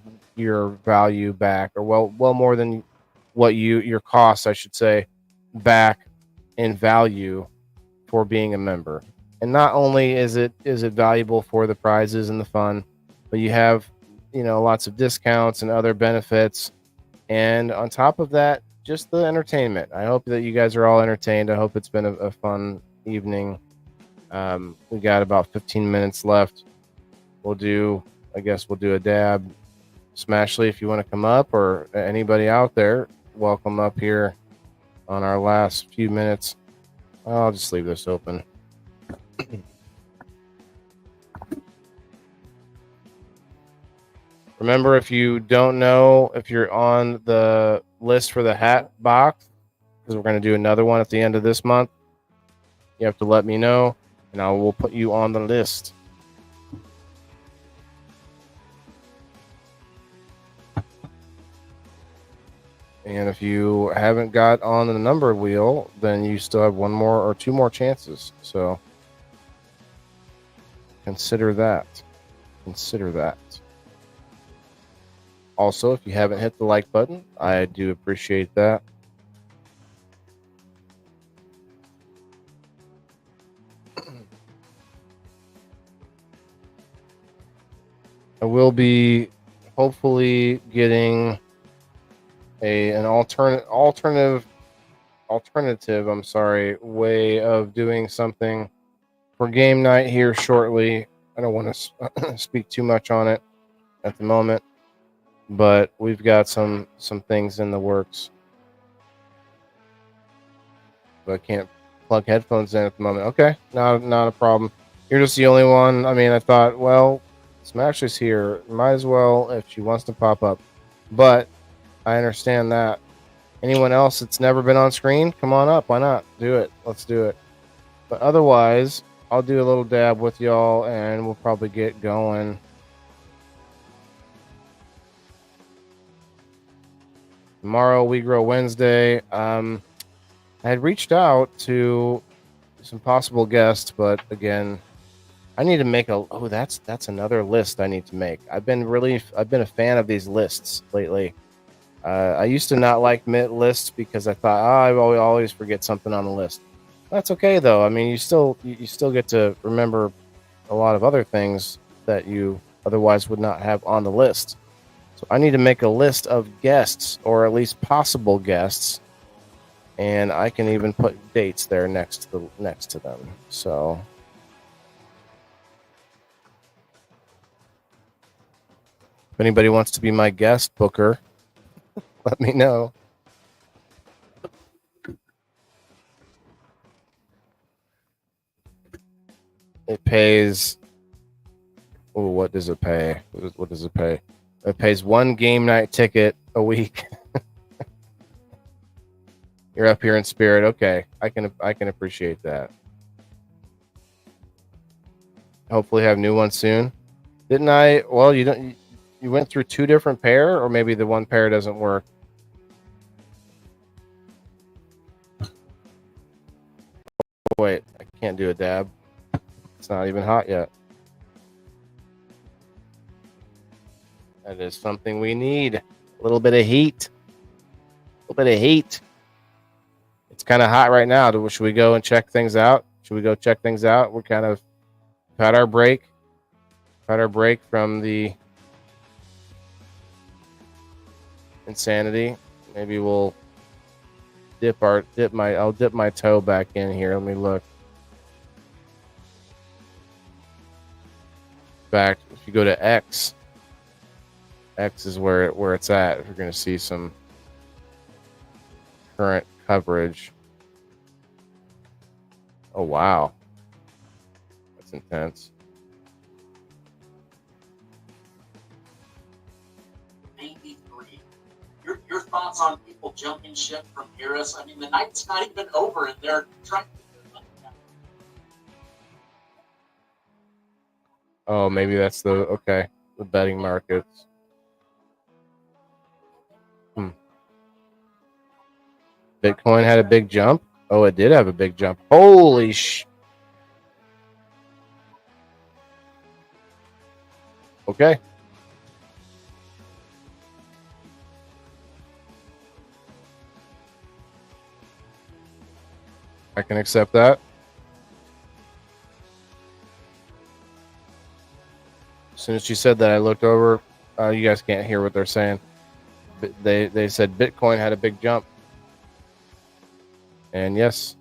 S1: value back, or well more than what your costs, I should say, back in value for being a member. And not only is it valuable for the prizes and the fun, but you have, lots of discounts and other benefits. And on top of that, just the entertainment. I hope that you guys are all entertained. I hope it's been a fun evening. We got about 15 minutes left. We'll do a dab. Smashly, if you want to come up, or anybody out there, welcome up here on our last few minutes. I'll just leave this open. Remember, if you don't know if you're on the list for the hat box, because we're going to do another one at the end of this month, you have to let me know, and I will put you on the list. And if you haven't got on the number wheel, then you still have one more or two more chances. So consider that. Also, if you haven't hit the like button, I do appreciate that. I will be hopefully getting an alternative alternative, I'm sorry, way of doing something for game night here shortly. I don't want to speak too much on it at the moment, but we've got some things in the works. But I can't plug headphones in at the moment. Okay, not a problem. You're just the only one. I mean, I thought, well, Smash is here. Might as well if she wants to pop up. But I understand that. Anyone else that's never been on screen, come on up. Why not? Do it. Let's do it. But otherwise, I'll do a little dab with y'all, and we'll probably get going. Tomorrow, We Grow Wednesday. I had reached out to some possible guests, but again, I need to make a. Oh, that's another list I need to make. I've been a fan of these lists lately. I used to not like lists because I thought, I always forget something on the list. That's okay though. I mean, you still get to remember a lot of other things that you otherwise would not have on the list. So I need to make a list of guests, or at least possible guests, and I can even put dates there next to them. So if anybody wants to be my guest booker, let me know. It pays. Oh, what does it pay? What does it pay? It pays one game night ticket a week. You're up here in spirit. Okay, I can appreciate that. Hopefully, have new ones soon. Didn't I? Well, you went through two different pair, or maybe the one pair doesn't work. Oh, wait, I can't do a dab. It's not even hot yet. That is something we need. A little bit of heat. A little bit of heat. It's kind of hot right now. Should we go and check things out? Should we go check things out? We're kind of had our break. Had our break from the insanity. Maybe we'll I'll dip my toe back in here. Let me look. Back, if you go to X is where it's at. If you're going to see some current coverage. Oh wow, that's intense.
S5: 93. Your thoughts on people jumping ship from Eurus? I mean, the night's not even over, and they're trying to get their money back.
S1: Oh, maybe that's the betting markets. Bitcoin had a big jump. Oh, it did have a big jump. Holy sh! Okay. I can accept that. As soon as she said that, I looked over. You guys can't hear what they're saying. They said Bitcoin had a big jump. And yes,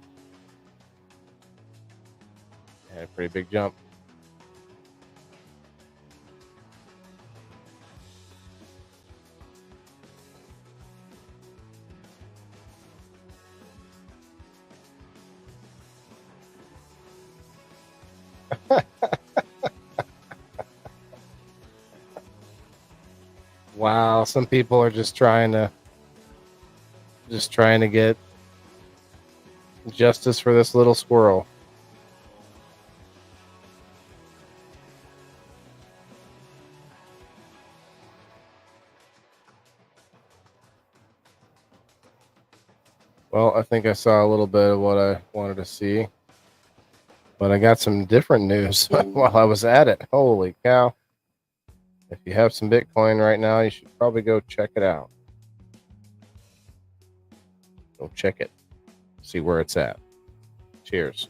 S1: it had a pretty big jump. Wow, some people are just trying to get justice for this little squirrel. Well, I think I saw a little bit of what I wanted to see, but I got some different news while I was at it. Holy cow. If you have some Bitcoin right now, you should probably go check it out. Go check it. See where it's at. Cheers.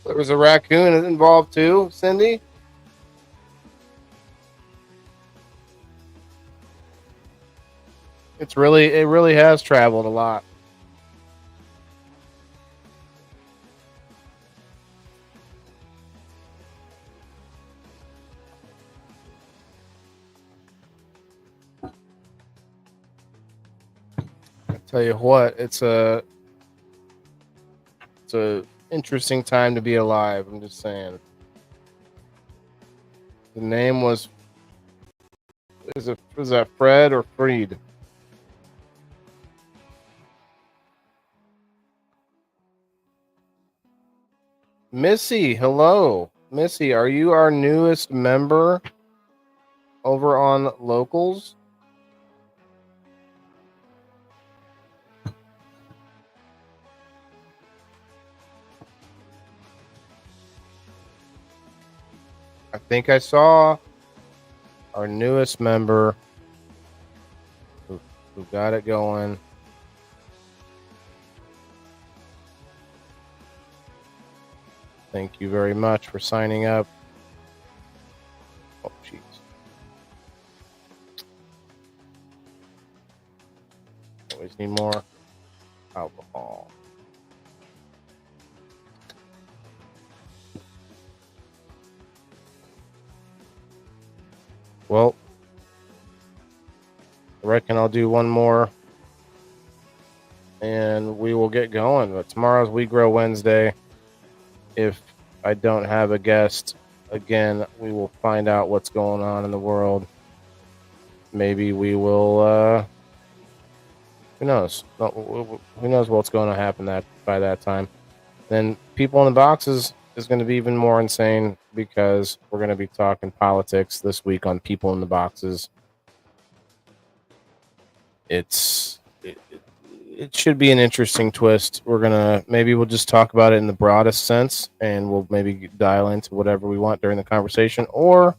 S1: There was a raccoon involved too, Cindy. It really has traveled a lot. I tell you what, it's a interesting time to be alive. I'm just saying. The name was that Fred or Freed? Missy, hello. Missy, are you our newest member over on Locals? I think I saw our newest member who got it going. Thank you very much for signing up. Oh, jeez. Always need more alcohol. Well, I reckon I'll do one more and we will get going. But tomorrow's We Grow Wednesday. If I don't have a guest, again, we will find out what's going on in the world. Maybe we will, who knows? Who knows what's going to happen by that time. Then People in the Boxes is going to be even more insane because we're going to be talking politics this week on People in the Boxes. It should be an interesting twist. Maybe we'll just talk about it in the broadest sense, and we'll maybe dial into whatever we want during the conversation, or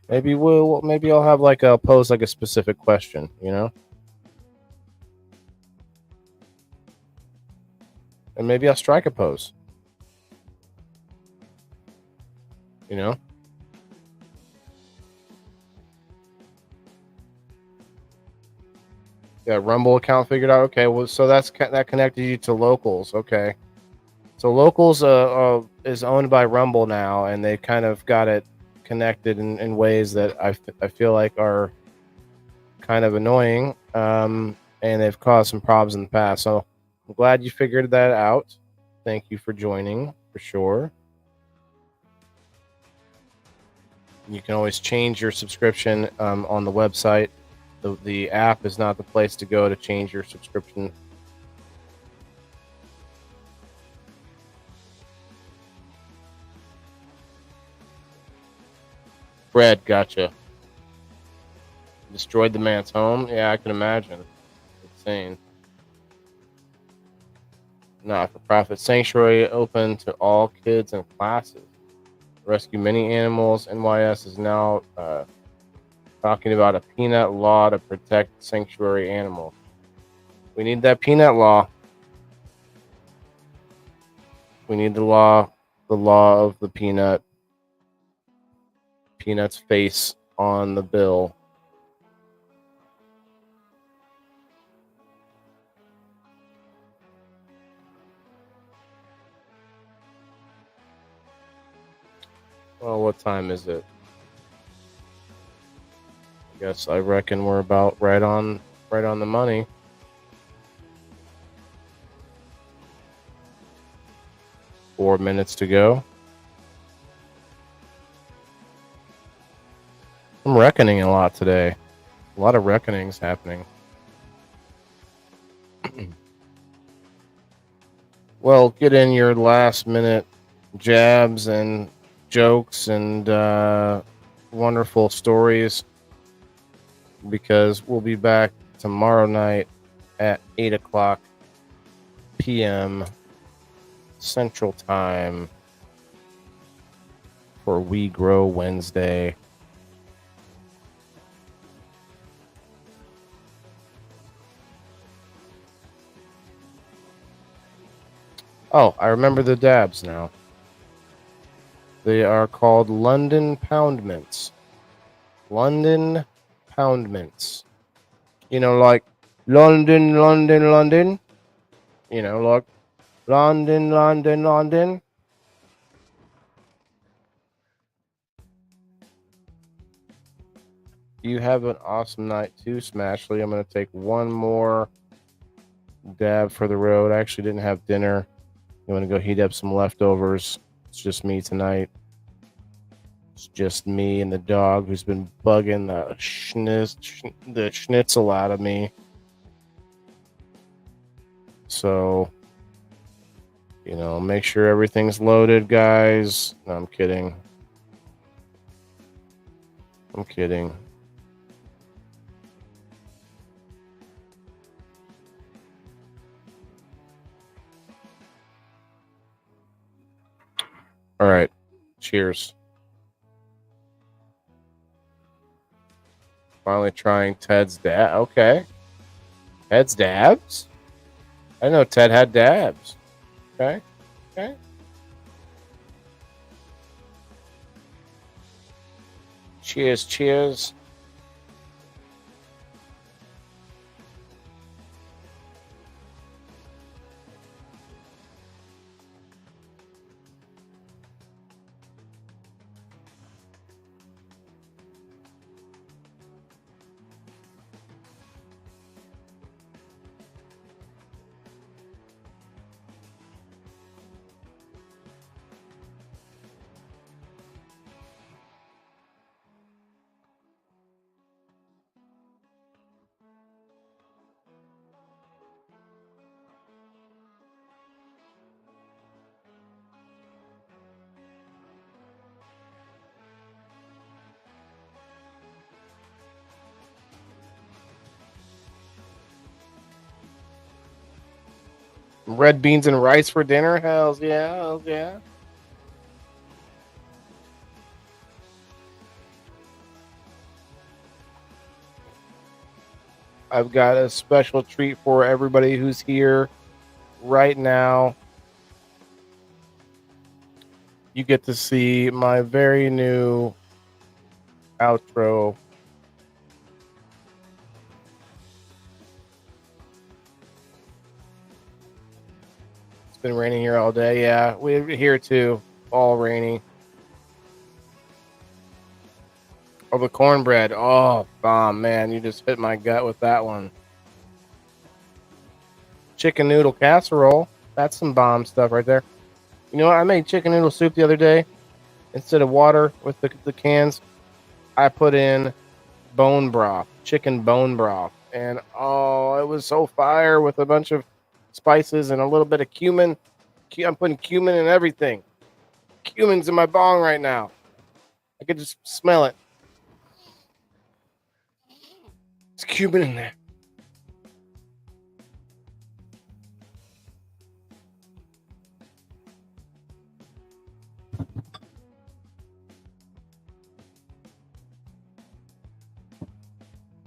S1: maybe I'll have I'll pose a specific question, and maybe I'll strike a pose, Yeah, Rumble account figured out. Okay, well, so that connected you to Locals. Okay, so Locals is owned by Rumble now, and they kind of got it connected in ways that I feel like are kind of annoying, and they've caused some problems in the past. So I'm glad you figured that out. Thank you for joining, for sure. You can always change your subscription on the website. The app is not the place to go to change your subscription. Fred, gotcha. Destroyed the man's home? Yeah, I can imagine. Insane. Not-for-profit sanctuary open to all kids and classes. Rescue many animals. NYS is now talking about a peanut law to protect sanctuary animals. We need that peanut law. We need the law of the peanut's face on the bill. Well, what time is it? I reckon we're about right on the money. Four minutes to go. I'm reckoning a lot today. A lot of reckonings happening. Well, get in your last minute jabs and jokes and wonderful stories, because we'll be back tomorrow night at 8:00 p.m. Central Time for We Grow Wednesday. Oh, I remember the dabs now. They are called London Pound Mints. London Pound Mints. You know, like London, London, London. You know, like London, London, London. You have an awesome night too, Smashley. I'm going to take one more dab for the road. I actually didn't have dinner. You want to go heat up some leftovers. It's just me tonight. It's just me and the dog who's been bugging the schnitzel out of me. So, you know, make sure everything's loaded, guys. No, I'm kidding. I'm kidding. All right. Cheers. Finally trying Ted's dab. Okay. Ted's dabs? I know Ted had dabs. Okay. Okay. Cheers, cheers. Red beans and rice for dinner? Hells yeah, hells yeah. I've got a special treat for everybody who's here right now. You get to see my very new outro. It's been raining here all day. Yeah, we're here too. All rainy. Oh, the cornbread. Oh, bomb, man. You just hit my gut with that one. Chicken noodle casserole. That's some bomb stuff right there. You know what? I made chicken noodle soup the other day. Instead of water with the cans, I put in bone broth, chicken bone broth. And, oh, it was so fire with a bunch of spices and a little bit of cumin. I'm putting cumin in everything. Cumin's in my bong right now. I could just smell it. It's cumin in there.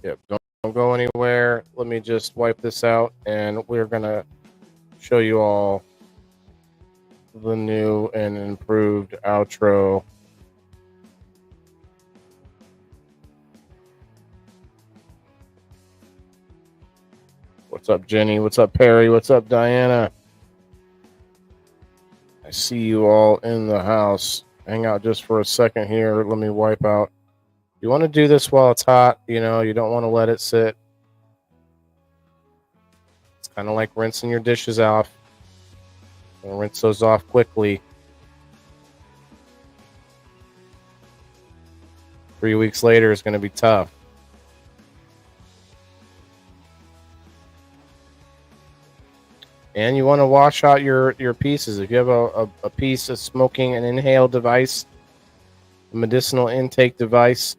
S1: Yep, don't go anywhere. Let me just wipe this out, and we're going to show you all the new and improved outro. What's up, Jenny? What's up, Perry? What's up, Diana? I see you all in the house. Hang out just for a second here. Let me wipe out. You want to do this while it's hot. You know, you don't want to let it sit. It's kind of like rinsing your dishes off. And rinse those off quickly. 3 weeks later is going to be tough. And you want to wash out your pieces. If you have a piece of smoking an inhale device, a medicinal intake device,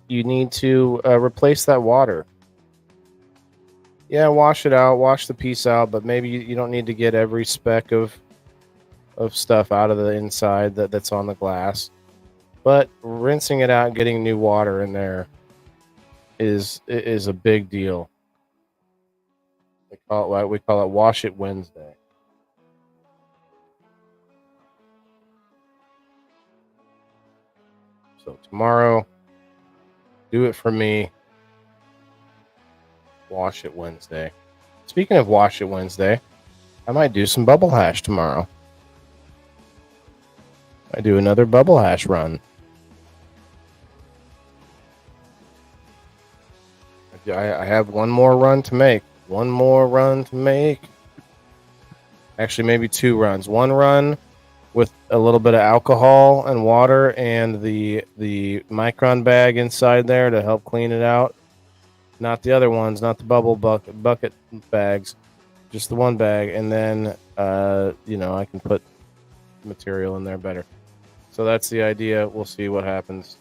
S1: you need to replace that water. Yeah, wash it out, wash the piece out, but maybe you don't need to get every speck of stuff out of the inside that's on the glass. But rinsing it out and getting new water in there is a big deal. We call it Wash It Wednesday. So tomorrow, do it for me. Wash it Wednesday. Speaking of wash it Wednesday, I might do some bubble hash tomorrow. I do another bubble hash run. I have one more run to make. One more run to make. Actually, maybe 2 runs. One run with a little bit of alcohol and water and the Micron bag inside there to help clean it out. Not the other ones, not the bubble bucket bags, just the one bag. And then, I can put material in there better. So that's the idea. We'll see what happens.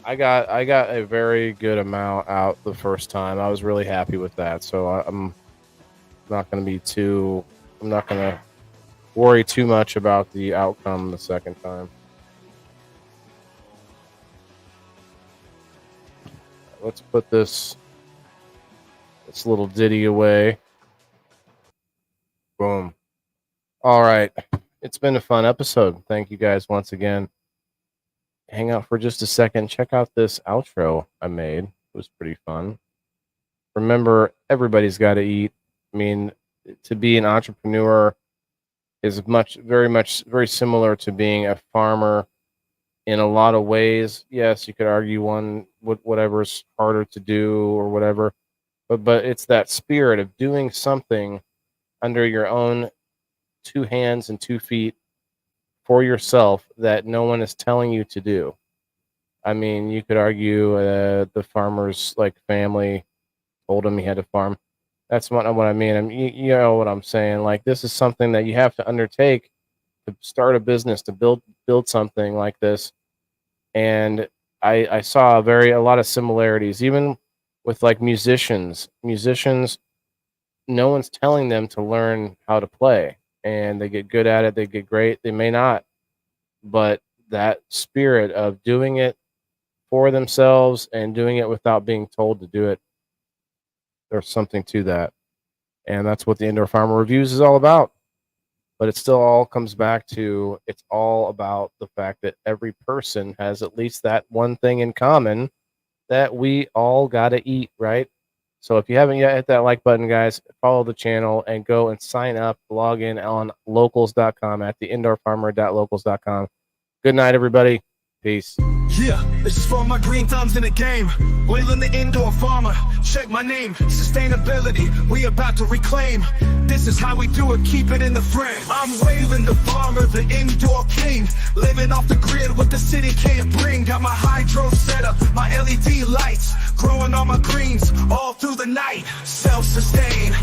S1: I got a very good amount out the first time. I was really happy with that. So I'm not going to worry too much about the outcome the second time. Let's put this little ditty away. Boom. All right. It's been a fun episode. Thank you guys once again. Hang out for just a second. Check out this outro I made. It was pretty fun. Remember, everybody's got to eat. I mean, to be an entrepreneur is very similar to being a farmer in a lot of ways. Yes, you could argue whatever's harder to do or whatever, but it's that spirit of doing something under your own 2 hands and 2 feet for yourself that no one is telling you to do. I mean, you could argue the farmer's family told him he had to farm. That's not what I mean. You know what I'm saying. Like, this is something that you have to undertake to start a business, to build something like this. And I saw a lot of similarities, even with musicians. Musicians, no one's telling them to learn how to play. And they get good at it. They get great. They may not. But that spirit of doing it for themselves and doing it without being told to do it, there's something to that. And that's what the Indoor Farmer Reviews is all about. But it still all comes back to, it's all about the fact that every person has at least that one thing in common, that we all got to eat, right? So if you haven't yet hit that like button, guys, follow the channel and go and sign up, log in on locals.com at theindoorfarmer.locals.com. Good night, everybody. Peace.
S2: Yeah, this is for my green thumbs in the game. Wailing the indoor farmer, check my name. Sustainability, we about to reclaim. This is how we do it, keep it in the frame. I'm wailing the farmer, the indoor king. Living off the grid, what the city can't bring. Got my hydro set up, my LED lights. Growing all my greens, all through the night. Self-sustained,